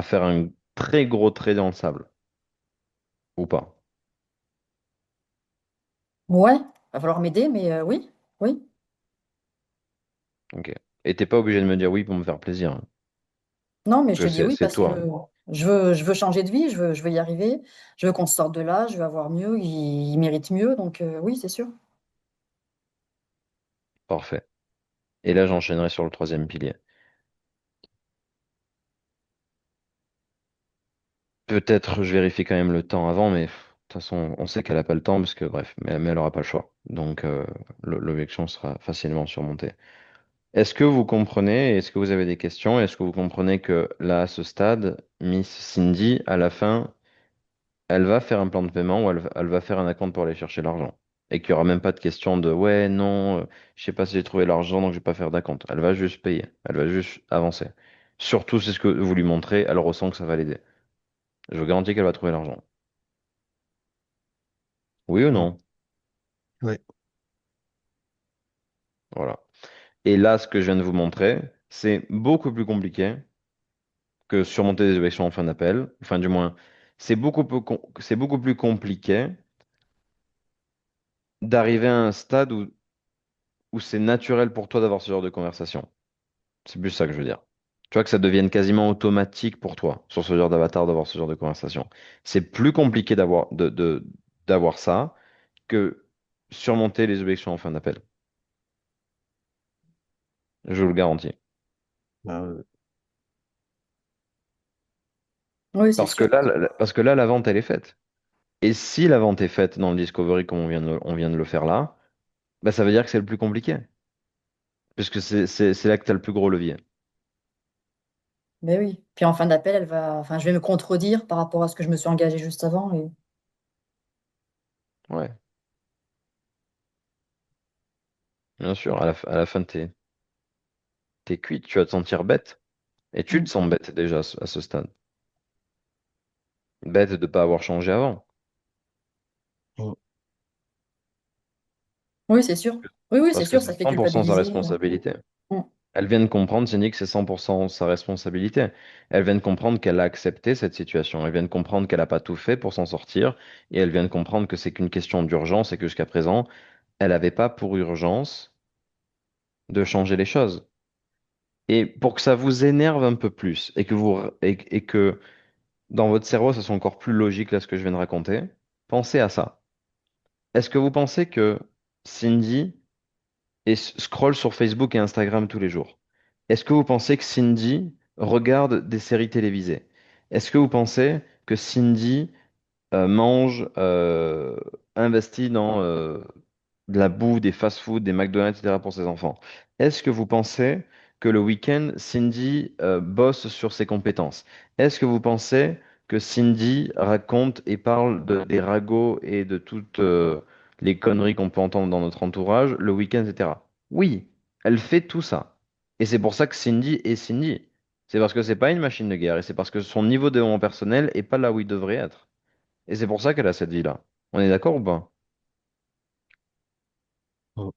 faire un très gros trait dans le sable ou pas? Ouais, va falloir m'aider, mais oui, oui. Ok. Et t'es pas obligé de me dire oui pour me faire plaisir, hein. Non, mais je te Que dis oui c'est parce que toi, hein. je veux changer de vie, je veux y arriver, je veux qu'on sorte de là, je veux avoir mieux, il mérite mieux, donc oui, c'est sûr. Parfait. Et là, j'enchaînerai sur le troisième pilier. Peut-être je vérifie quand même le temps avant, mais de toute façon, on sait qu'elle a pas le temps parce que bref, mais elle aura pas le choix. Donc, l'objection sera facilement surmontée. Est-ce que vous comprenez, est-ce que vous avez des questions? Est-ce que vous comprenez que là, à ce stade, Miss Cindy, à la fin, elle va faire un plan de paiement ou elle va faire un acompte pour aller chercher l'argent? Et qu'il n'y aura même pas de question de ouais, non, je sais pas si j'ai trouvé l'argent, donc je vais pas faire d'acompte. Elle va juste payer, elle va juste avancer. Surtout, c'est ce que vous lui montrez, elle ressent que ça va l'aider. Je vous garantis qu'elle va trouver l'argent. Oui ou Mm. non? Oui. Voilà. Et là, ce que je viens de vous montrer, c'est beaucoup plus compliqué que surmonter des objections en fin d'appel. Enfin, du moins, c'est beaucoup plus compliqué d'arriver à un stade où c'est naturel pour toi d'avoir ce genre de conversation. C'est plus ça que je veux dire. Tu vois, que ça devienne quasiment automatique pour toi, sur ce genre d'avatar, d'avoir ce genre de conversation. C'est plus compliqué d'avoir ça que surmonter les objections en fin d'appel. Je vous le garantis. Euh, Oui, c'est sûr. Parce que là, la vente, elle est faite. Et si la vente est faite dans le Discovery comme on vient de le faire là, bah, ça veut dire que c'est le plus compliqué. Puisque c'est là que tu as le plus gros levier. Mais oui. Puis en fin d'appel, enfin, je vais me contredire par rapport à ce que je me suis engagée juste avant. Et... Ouais, bien sûr. À la fin, t'es cuite, tu vas te sentir bête. Et tu te Mm. sens bête déjà à ce stade. Bête de ne pas avoir changé avant. mm. Oui, c'est sûr. Oui, oui, c'est Parce que sûr, c'est ça fait 100% sa culpabiliser. responsabilité. Mm. Elle vient de comprendre, Cindy, que c'est 100% sa responsabilité. Elle vient de comprendre qu'elle a accepté cette situation. Elle vient de comprendre qu'elle n'a pas tout fait pour s'en sortir. Et elle vient de comprendre que c'est qu'une question d'urgence et que jusqu'à présent, elle n'avait pas pour urgence de changer les choses. Et pour que ça vous énerve un peu plus et que dans votre cerveau, ça soit encore plus logique là ce que je viens de raconter, pensez à ça. Est-ce que vous pensez que Cindy scrolle sur Facebook et Instagram tous les jours? Est-ce que vous pensez que Cindy regarde des séries télévisées? Est-ce que vous pensez que Cindy mange, investit dans de la bouffe, des fast-food, des McDonald's, etc. pour ses enfants? Est-ce que vous pensez que le week-end, Cindy bosse sur ses compétences? Est-ce que vous pensez que Cindy raconte et parle des ragots et de toutes les conneries qu'on peut entendre dans notre entourage le week-end, etc.? Oui, elle fait tout ça. Et c'est pour ça que Cindy est Cindy. C'est parce que c'est pas une machine de guerre et c'est parce que son niveau de développement personnel est pas là où il devrait être. Et c'est pour ça qu'elle a cette vie-là. On est d'accord ou pas? Mm.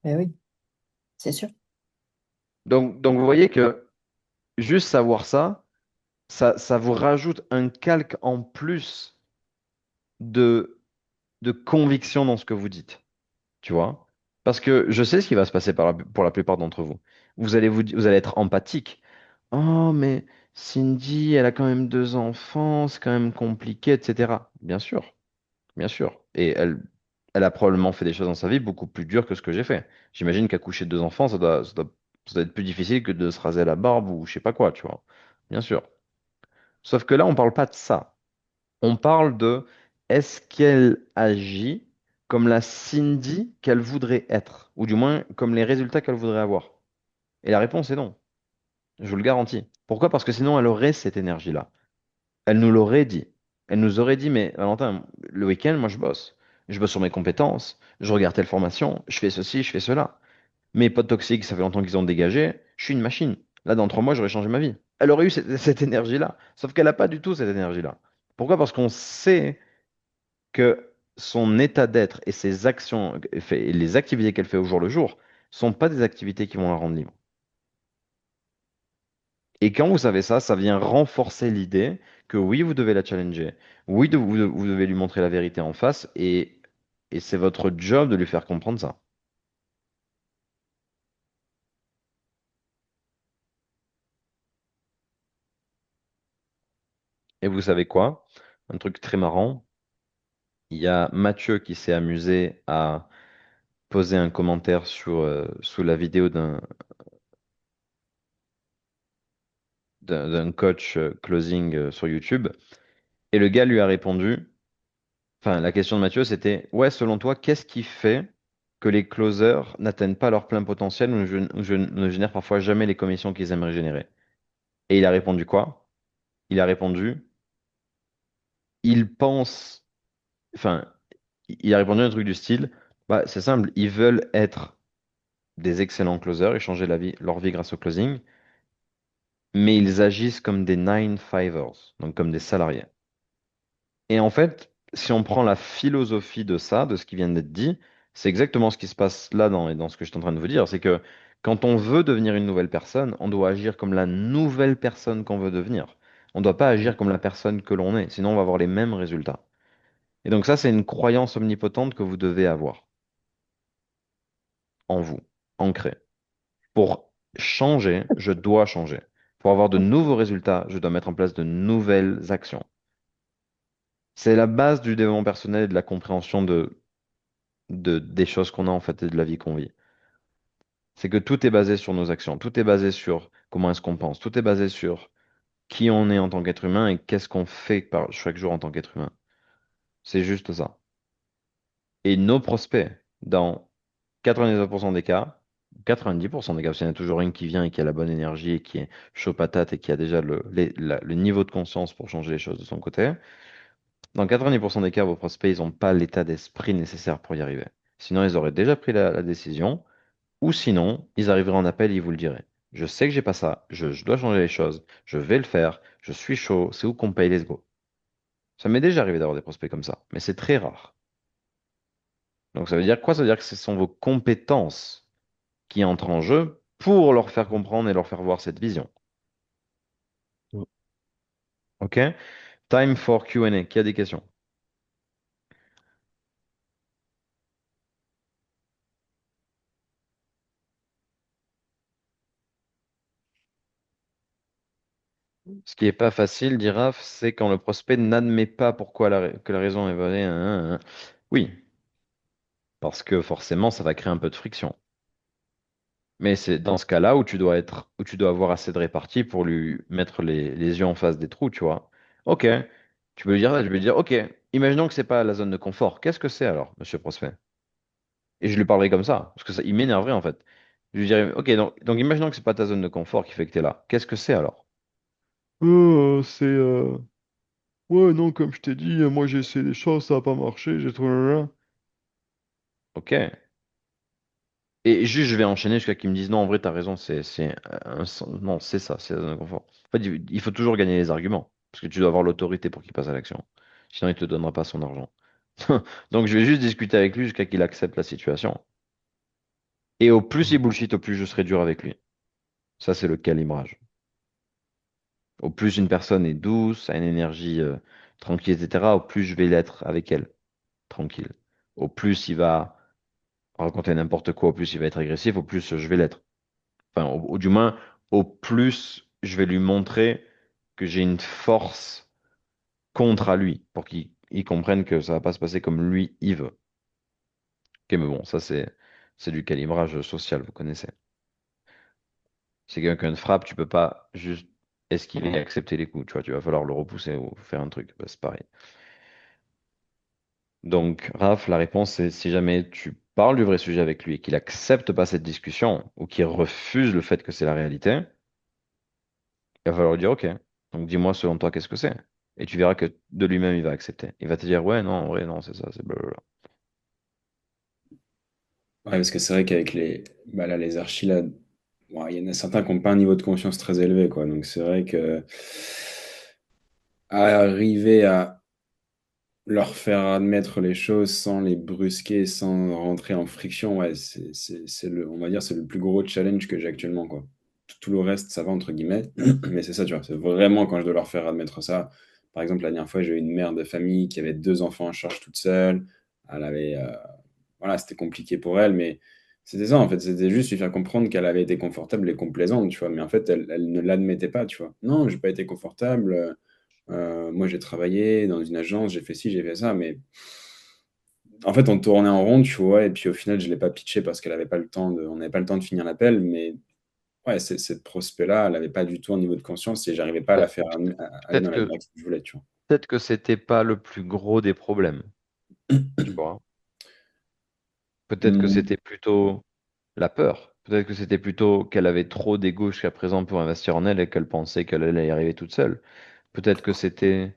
Mais oui, c'est sûr. Donc vous voyez que juste savoir ça, ça vous rajoute un calque en plus de, de conviction dans ce que vous dites. Tu vois? Parce que je sais ce qui va se passer pour la plupart d'entre vous. Vous allez être empathique. Oh, mais Cindy, elle a quand même deux enfants, c'est quand même compliqué, etc. Bien sûr, bien sûr. Et elle a probablement fait des choses dans sa vie beaucoup plus dures que ce que j'ai fait. J'imagine qu'accoucher de deux enfants, ça doit être plus difficile que de se raser la barbe ou je sais pas quoi, tu vois. Bien sûr. Sauf que là, on parle pas de ça. On parle de est-ce qu'elle agit comme la Cindy qu'elle voudrait être, ou du moins comme les résultats qu'elle voudrait avoir? Et la réponse est non, je vous le garantis. Pourquoi? Parce que sinon elle aurait cette énergie-là. Elle nous l'aurait dit. Elle nous aurait dit, mais Valentin, le week-end, moi je bosse. Je bosse sur mes compétences, je regarde telle formation, je fais ceci, je fais cela. Mes potes toxiques, ça fait longtemps qu'ils ont dégagé, je suis une machine. Là, dans 3 mois, j'aurais changé ma vie. Elle aurait eu cette énergie-là, sauf qu'elle n'a pas du tout cette énergie-là. Pourquoi? Parce qu'on sait que son état d'être et ses actions et les activités qu'elle fait au jour le jour sont pas des activités qui vont la rendre libre. Et quand vous savez ça, ça vient renforcer l'idée que oui, vous devez la challenger, oui, vous devez lui montrer la vérité en face et c'est votre job de lui faire comprendre ça. Et vous savez quoi? Un truc très marrant, il y a Mathieu qui s'est amusé à poser un commentaire sous la vidéo d'un coach closing sur YouTube. Et le gars lui a répondu, enfin, la question de Mathieu, c'était, ouais, selon toi, qu'est-ce qui fait que les closers n'atteignent pas leur plein potentiel ou ne génèrent parfois jamais les commissions qu'ils aimeraient générer? Et il a répondu quoi? Il a répondu, ils pensent, enfin, il a répondu un truc du style, bah, c'est simple, ils veulent être des excellents closers et changer leur vie grâce au closing, mais ils agissent comme des nine-fivers, donc comme des salariés. Et en fait, si on prend la philosophie de ça, de ce qui vient d'être dit, c'est exactement ce qui se passe là dans ce que je suis en train de vous dire. C'est que quand on veut devenir une nouvelle personne, on doit agir comme la nouvelle personne qu'on veut devenir. On ne doit pas agir comme la personne que l'on est, sinon on va avoir les mêmes résultats. Et donc ça, c'est une croyance omnipotente que vous devez avoir en vous, ancrée. Pour changer, je dois changer. Pour avoir de nouveaux résultats, je dois mettre en place de nouvelles actions. C'est la base du développement personnel et de la compréhension des choses qu'on a en fait et de la vie qu'on vit. C'est que tout est basé sur nos actions, tout est basé sur comment est-ce qu'on pense, tout est basé sur qui on est en tant qu'être humain et qu'est-ce qu'on fait par chaque jour en tant qu'être humain. C'est juste ça. Et nos prospects, dans 99% des cas, 90% des cas, parce qu'il y en a toujours une qui vient et qui a la bonne énergie et qui est chaud patate et qui a déjà le niveau de conscience pour changer les choses de son côté, dans 90% des cas, vos prospects, ils n'ont pas l'état d'esprit nécessaire pour y arriver. Sinon, ils auraient déjà pris la décision. Ou sinon, ils arriveraient en appel et ils vous le diraient. Je sais que j'ai pas ça, je dois changer les choses, je vais le faire, je suis chaud, c'est où qu'on paye, let's go. Ça m'est déjà arrivé d'avoir des prospects comme ça, mais c'est très rare. Donc ça veut dire quoi? Ça veut dire que ce sont vos compétences qui entrent en jeu pour leur faire comprendre et leur faire voir cette vision. Mm. OK? Time for Q&A. Qui a des questions? Ce qui est pas facile, dit Raph, c'est quand le prospect n'admet pas que la raison est vraie. Oui, parce que forcément, ça va créer un peu de friction. Mais c'est dans ce cas-là où tu dois avoir assez de répartie pour lui mettre les yeux en face des trous, tu vois. Ok, je peux lui dire, ok, imaginons que c'est pas la zone de confort. Qu'est-ce que c'est alors, monsieur Prospect? Et je lui parlerai comme ça, parce que ça, il m'énerverait en fait. Je lui dirais, ok, donc imaginons que c'est pas ta zone de confort qui fait que tu es là. Qu'est-ce que c'est alors? C'est ouais, non, comme je t'ai dit, moi j'ai essayé des choses, ça n'a pas marché, j'ai trouvé. Ok, Et juste, je vais enchaîner jusqu'à qu'ils me disent non, en vrai, t'as raison, non, c'est ça, c'est un confort. En fait, il faut toujours gagner les arguments, parce que tu dois avoir l'autorité pour qu'il passe à l'action. Sinon, il te donnera pas son argent. Donc, je vais juste discuter avec lui jusqu'à qu'il accepte la situation. Et au plus il bullshit, au plus je serai dur avec lui. Ça, c'est le calibrage. Au plus une personne est douce, a une énergie tranquille, etc., au plus je vais l'être avec elle, tranquille. Au plus il va raconter n'importe quoi, au plus il va être agressif, au plus je vais l'être. Enfin, ou du moins, au plus je vais lui montrer que j'ai une force contre à lui, pour qu'il comprenne que ça va pas se passer comme lui, il veut. Ok, mais bon, ça c'est du calibrage social, vous connaissez. Si quelqu'un te frappe, tu peux pas juste esquiver et accepter les coups, tu vois, tu vas falloir le repousser ou faire un truc, bah, c'est pareil. Donc, Raph, la réponse c'est si jamais tu parles du vrai sujet avec lui et qu'il accepte pas cette discussion ou qu'il refuse le fait que c'est la réalité, il va falloir lui dire OK. Donc, dis-moi selon toi qu'est-ce que c'est. Et tu verras que de lui-même il va accepter. Il va te dire ouais, non, en vrai, non, c'est ça, c'est blablabla. Ouais, parce que c'est vrai qu'avec bah là, les archis, là, bon, il y en a certains qui n'ont pas un niveau de conscience très élevé, quoi. Donc c'est vrai que arriver à leur faire admettre les choses sans les brusquer, sans rentrer en friction, ouais, on va dire, c'est le plus gros challenge que j'ai actuellement, quoi. Tout le reste, ça va, entre guillemets. Mais c'est ça, tu vois, c'est vraiment quand je dois leur faire admettre ça. Par exemple, la dernière fois, j'ai eu une mère de famille qui avait deux enfants en charge toute seule. Elle avait, voilà, c'était compliqué pour elle, mais c'était ça, en fait. C'était juste lui faire comprendre qu'elle avait été confortable et complaisante, tu vois. Mais en fait, elle ne l'admettait pas, tu vois. Non, j'ai pas été confortable. Moi, j'ai travaillé dans une agence, j'ai fait ci, j'ai fait ça, mais en fait, on tournait en rond, tu vois, et puis au final, je l'ai pas pitché parce qu'elle avait pas le temps on n'avait pas le temps de finir l'appel, mais ouais, cette prospect-là, elle avait pas du tout un niveau de conscience et j'arrivais pas à Pe- la faire aller Peut-être dans la que direction que je voulais, tu vois. peut-être que c'était pas le plus gros des problèmes, tu vois. Peut-être que Hmm, c'était plutôt la peur. Peut-être que c'était plutôt qu'elle avait trop d'ego jusqu'à présent pour investir en elle et qu'elle pensait qu'elle allait y arriver toute seule. Peut-être que c'était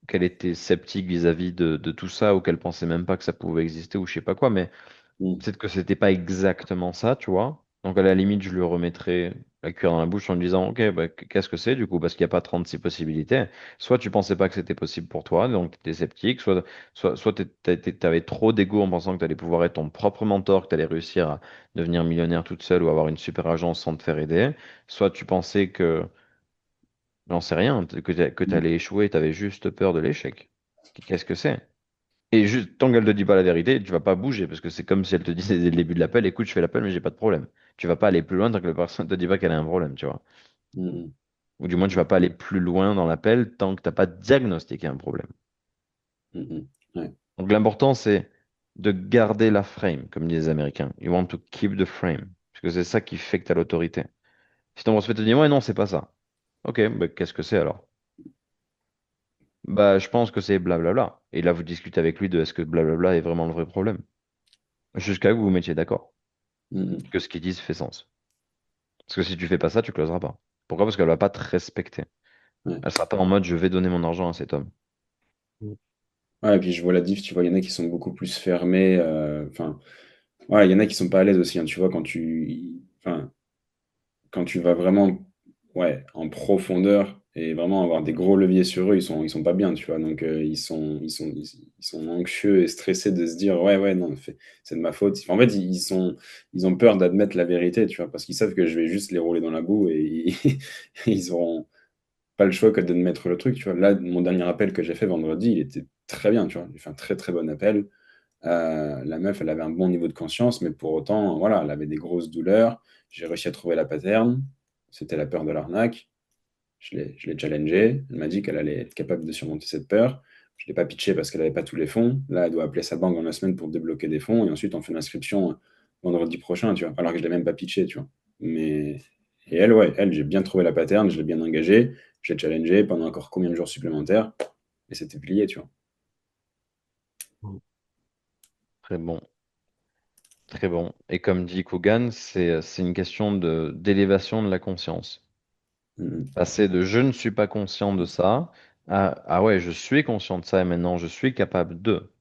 qu'elle était sceptique vis-à-vis de tout ça ou qu'elle pensait même pas que ça pouvait exister ou je sais pas quoi. Mais hmm, peut-être que c'était pas exactement ça, tu vois. Donc à la limite, je lui remettrais la cuillère dans la bouche en lui disant, OK, bah, qu'est-ce que c'est du coup? Parce qu'il n'y a pas 36 possibilités. Soit tu pensais pas que c'était possible pour toi, donc tu étais sceptique, soit t'avais trop d'ego en pensant que tu allais pouvoir être ton propre mentor, que tu allais réussir à devenir millionnaire toute seule ou avoir une super agence sans te faire aider. Soit tu pensais que, j'en sais rien, que tu hmm, allais échouer, tu avais juste peur de l'échec. Qu'est-ce que c'est? Et juste, tant qu'elle te dit pas la vérité, tu vas pas bouger, parce que c'est comme si elle te disait dès le début de l'appel, écoute, je fais l'appel, mais j'ai pas de problème. Tu vas pas aller plus loin tant que la personne te dit pas qu'elle a un problème, tu vois. hmm, Ou du moins, tu vas pas aller plus loin dans l'appel tant que t'as pas diagnostiqué un problème. hmm, hmm. Ouais. Donc l'important, c'est de garder la frame, comme disent les Américains. You want to keep the frame. Parce que c'est ça qui fait que t'as l'autorité. Si ton prospect te dit, ouais, non, c'est pas ça. Ok, bah, qu'est-ce que c'est alors? Bah, je pense que c'est blablabla. Et là, vous discutez avec lui de est-ce que blablabla est vraiment le vrai problème. Jusqu'à que vous vous mettiez d'accord. Hmm, hmm. Que ce qu'ils disent fait sens. Parce que si tu fais pas ça, tu closeras pas. Pourquoi? Parce qu'elle va pas te respecter. Ouais. Elle sera pas en mode je vais donner mon argent à cet homme. Ouais, et puis je vois la diff, tu vois, il y en a qui sont beaucoup plus fermés. Enfin, ouais, il y en a qui sont pas à l'aise aussi, hein, tu vois, enfin, quand tu vas vraiment ouais, en profondeur et vraiment avoir des gros leviers sur eux, ils sont pas bien, tu vois. Donc ils sont anxieux et stressés de se dire ouais, ouais, non, c'est de ma faute. En fait, ils ont peur d'admettre la vérité, tu vois, parce qu'ils savent que je vais juste les rouler dans la boue et ils auront pas le choix que de mettre le truc, tu vois. Là, mon dernier appel que j'ai fait vendredi, il était très bien, tu vois. J'ai fait un très très bon appel. La meuf, elle avait un bon niveau de conscience, mais pour autant, voilà, elle avait des grosses douleurs. J'ai réussi à trouver la pattern. C'était la peur de l'arnaque. Je l'ai challengée. Elle m'a dit qu'elle allait être capable de surmonter cette peur. Je ne l'ai pas pitché parce qu'elle n'avait pas tous les fonds. Là, elle doit appeler sa banque dans la semaine pour débloquer des fonds. Et ensuite, on fait l'inscription vendredi prochain, tu vois. Alors que je ne l'ai même pas pitché, tu vois. Mais... Et elle, ouais, elle, j'ai bien trouvé la pattern. Je l'ai bien engagée. Je l'ai challengée pendant encore combien de jours supplémentaires. Et c'était plié, tu vois. Très bon. Très bon. Et comme dit Kogan, c'est une question d'élévation de la conscience. Mhm. Passer de je ne suis pas conscient de ça à ah ouais, je suis conscient de ça et maintenant je suis capable de.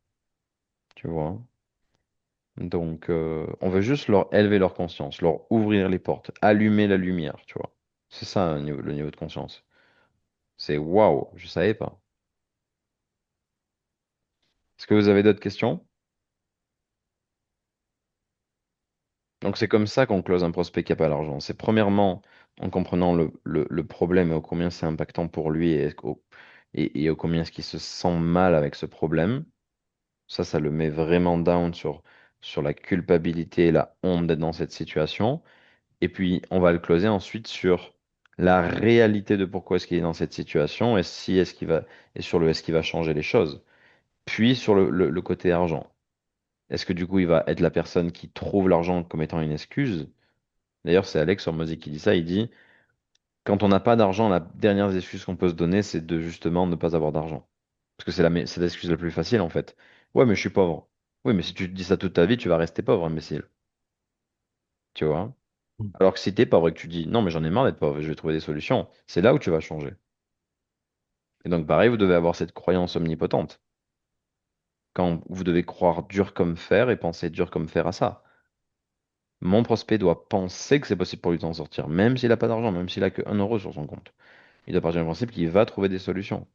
Tu vois. Donc, on veut juste leur élever leur conscience, leur ouvrir les portes, allumer la lumière, tu vois. C'est ça le niveau de conscience. C'est waouh, je savais pas. Est-ce que vous avez d'autres questions? Donc, c'est comme ça qu'on close un prospect qui n'a pas l'argent. C'est premièrement en comprenant le problème et au combien c'est impactant pour lui et au combien est-ce qu'il se sent mal avec ce problème. Ça le met vraiment down sur la culpabilité et la honte d'être dans cette situation. Et puis, on va le closer ensuite sur la réalité de pourquoi est-ce qu'il est dans cette situation et si est-ce qu'il va, et sur le est-ce qu'il va changer les choses. Puis sur le côté argent. Est-ce que du coup, il va être la personne qui trouve l'argent comme étant une excuse? D'ailleurs, c'est Alex Hormozy qui dit ça. Il dit, quand on n'a pas d'argent, la dernière excuse qu'on peut se donner, c'est de justement ne pas avoir d'argent. Parce que c'est l'excuse la plus facile, en fait. Ouais, mais je suis pauvre. Oui, mais si tu te dis ça toute ta vie, tu vas rester pauvre, imbécile. Tu vois? Mm. Alors que si t'es pauvre et que tu dis non, mais j'en ai marre d'être pauvre, je vais trouver des solutions, c'est là où tu vas changer. Et donc, pareil, vous devez avoir cette croyance omnipotente. Quand vous devez croire dur comme fer et penser dur comme fer à ça. Mon prospect doit penser que c'est possible pour lui d'en sortir, même s'il n'a pas d'argent, même s'il a que 1 euro sur son compte. Il doit partir du principe qu'il va trouver des solutions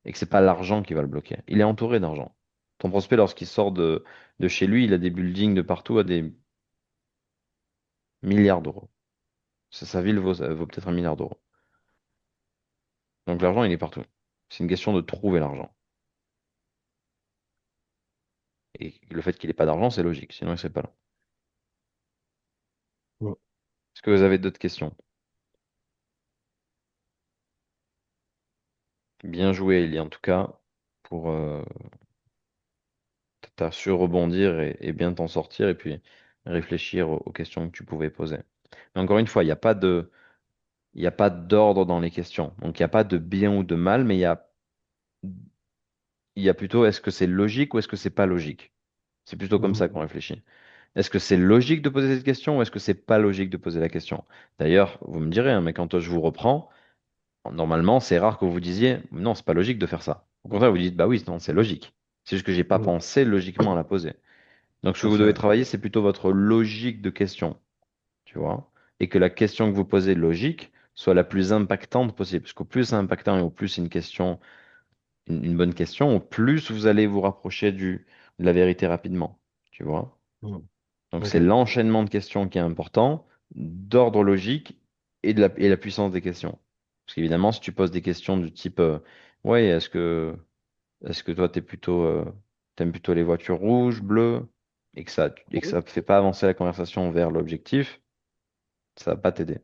et que c'est pas l'argent qui va le bloquer. Il est entouré d'argent. Ton prospect, lorsqu'il sort de chez lui, il a des buildings de partout à des milliards d'euros. Sa ville vaut peut-être 1 milliard d'euros. Donc l'argent, il est partout. C'est une question de trouver l'argent. Et le fait qu'il n'ait pas d'argent, c'est logique, sinon il ne serait pas là. Mm. Est-ce que vous avez d'autres questions? Bien joué, Elie, en tout cas, pour t'as su rebondir et bien t'en sortir et puis réfléchir aux questions que tu pouvais poser. Mais encore une fois, il y a pas d'ordre dans les questions. Donc il n'y a pas de bien ou de mal, mais il y a plutôt est-ce que c'est logique ou est-ce que c'est pas logique? C'est plutôt comme ça Mhm. qu'on réfléchit. Est-ce que c'est logique de poser cette question ou est-ce que c'est pas logique de poser la question? D'ailleurs, vous me direz, hein, mais quand je vous reprends, normalement, c'est rare que vous disiez non, c'est pas logique de faire ça. Au contraire, vous dites bah oui, non, c'est logique. C'est juste que j'ai pas Mm. pensé logiquement à la poser. Donc, ce que Tout à vous devez fait. travailler, c'est plutôt votre logique de question, tu vois, et que la question que vous posez logique soit la plus impactante possible. Parce qu'au plus c'est impactant et au plus c'est une question, une bonne question, au plus vous allez vous rapprocher de la vérité rapidement, tu vois. Mm. Donc, c'est Ok. l'enchaînement de questions qui est important, d'ordre logique et la puissance des questions. Parce qu'évidemment, si tu poses des questions du type, ouais, est-ce que toi, t'aimes plutôt les voitures rouges, bleues, et que ça fait pas avancer la conversation vers l'objectif, ça va pas t'aider.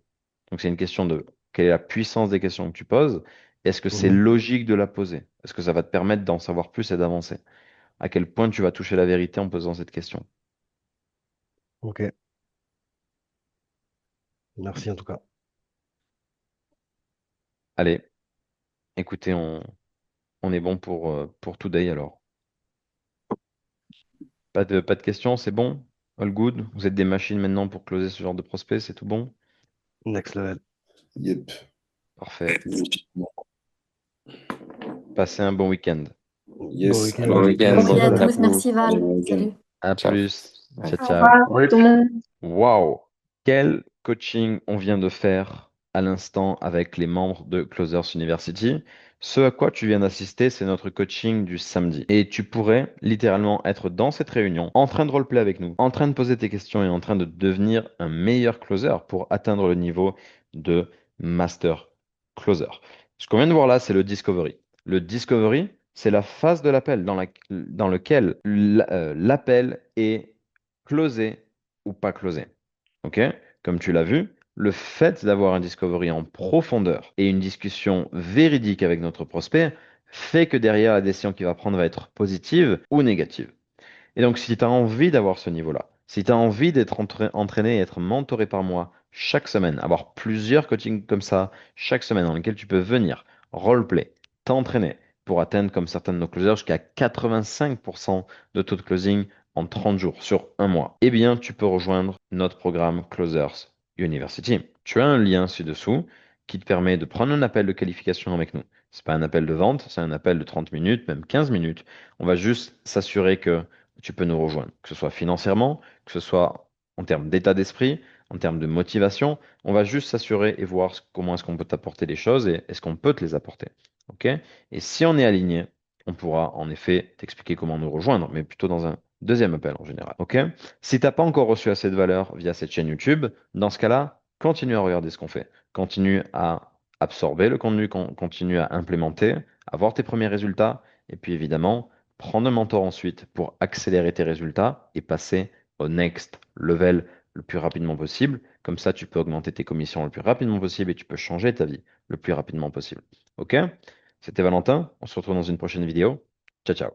Donc, c'est une question de quelle est la puissance des questions que tu poses? Est-ce que c'est Mhm. logique de la poser? Est-ce que ça va te permettre d'en savoir plus et d'avancer? À quel point tu vas toucher la vérité en posant cette question? Ok. Merci en tout cas. Allez, écoutez, on est bon pour today alors. Pas de questions, c'est bon? All good? Vous êtes des machines maintenant pour closer ce genre de prospect, c'est tout bon? Next level. Yep. Parfait. Passez un bon week-end. Bon Yes. week-end. Bon week-end. Bon Merci week-end à Val. tous. Merci Allez, Val. bon week-end. Salut. À Ciao. plus. Ouais. Ciao, Au ciao. revoir Oui. tout le monde. Waouh! Quel coaching on vient de faire à l'instant avec les membres de Closers University. Ce à quoi tu viens d'assister, c'est notre coaching du samedi. Et tu pourrais littéralement être dans cette réunion, en train de roleplay avec nous, en train de poser tes questions et en train de devenir un meilleur closer pour atteindre le niveau de Master Closer. Ce qu'on vient de voir là, c'est le Discovery. Le Discovery, c'est la phase de l'appel dans lequel l'appel est closé ou pas closé. OK? Comme tu l'as vu, le fait d'avoir un discovery en profondeur et une discussion véridique avec notre prospect fait que derrière, la décision qu'il va prendre va être positive ou négative. Et donc, si tu as envie d'avoir ce niveau-là, si tu as envie d'être entraîné et être mentoré par moi chaque semaine, avoir plusieurs coachings comme ça chaque semaine dans lesquels tu peux venir, roleplay, t'entraîner pour atteindre, comme certains de nos closers, jusqu'à 85% de taux de closing en 30 jours sur un mois, eh bien, tu peux rejoindre notre programme Closers University. Tu as un lien ci-dessous qui te permet de prendre un appel de qualification avec nous. C'est pas un appel de vente, c'est un appel de 30 minutes, même 15 minutes. On va juste s'assurer que tu peux nous rejoindre, que ce soit financièrement, que ce soit en termes d'état d'esprit, en termes de motivation. On va juste s'assurer et voir comment est-ce qu'on peut t'apporter les choses et est-ce qu'on peut te les apporter. OK? Et si on est aligné, on pourra en effet t'expliquer comment nous rejoindre, mais plutôt dans un deuxième appel en général. OK? Si tu n'as pas encore reçu assez de valeur via cette chaîne YouTube, dans ce cas-là, continue à regarder ce qu'on fait. Continue à absorber le contenu, continue à implémenter, à voir tes premiers résultats, et puis évidemment, prendre un mentor ensuite pour accélérer tes résultats et passer au next level le plus rapidement possible. Comme ça, tu peux augmenter tes commissions le plus rapidement possible et tu peux changer ta vie le plus rapidement possible. OK? C'était Valentin. On se retrouve dans une prochaine vidéo. Ciao, ciao.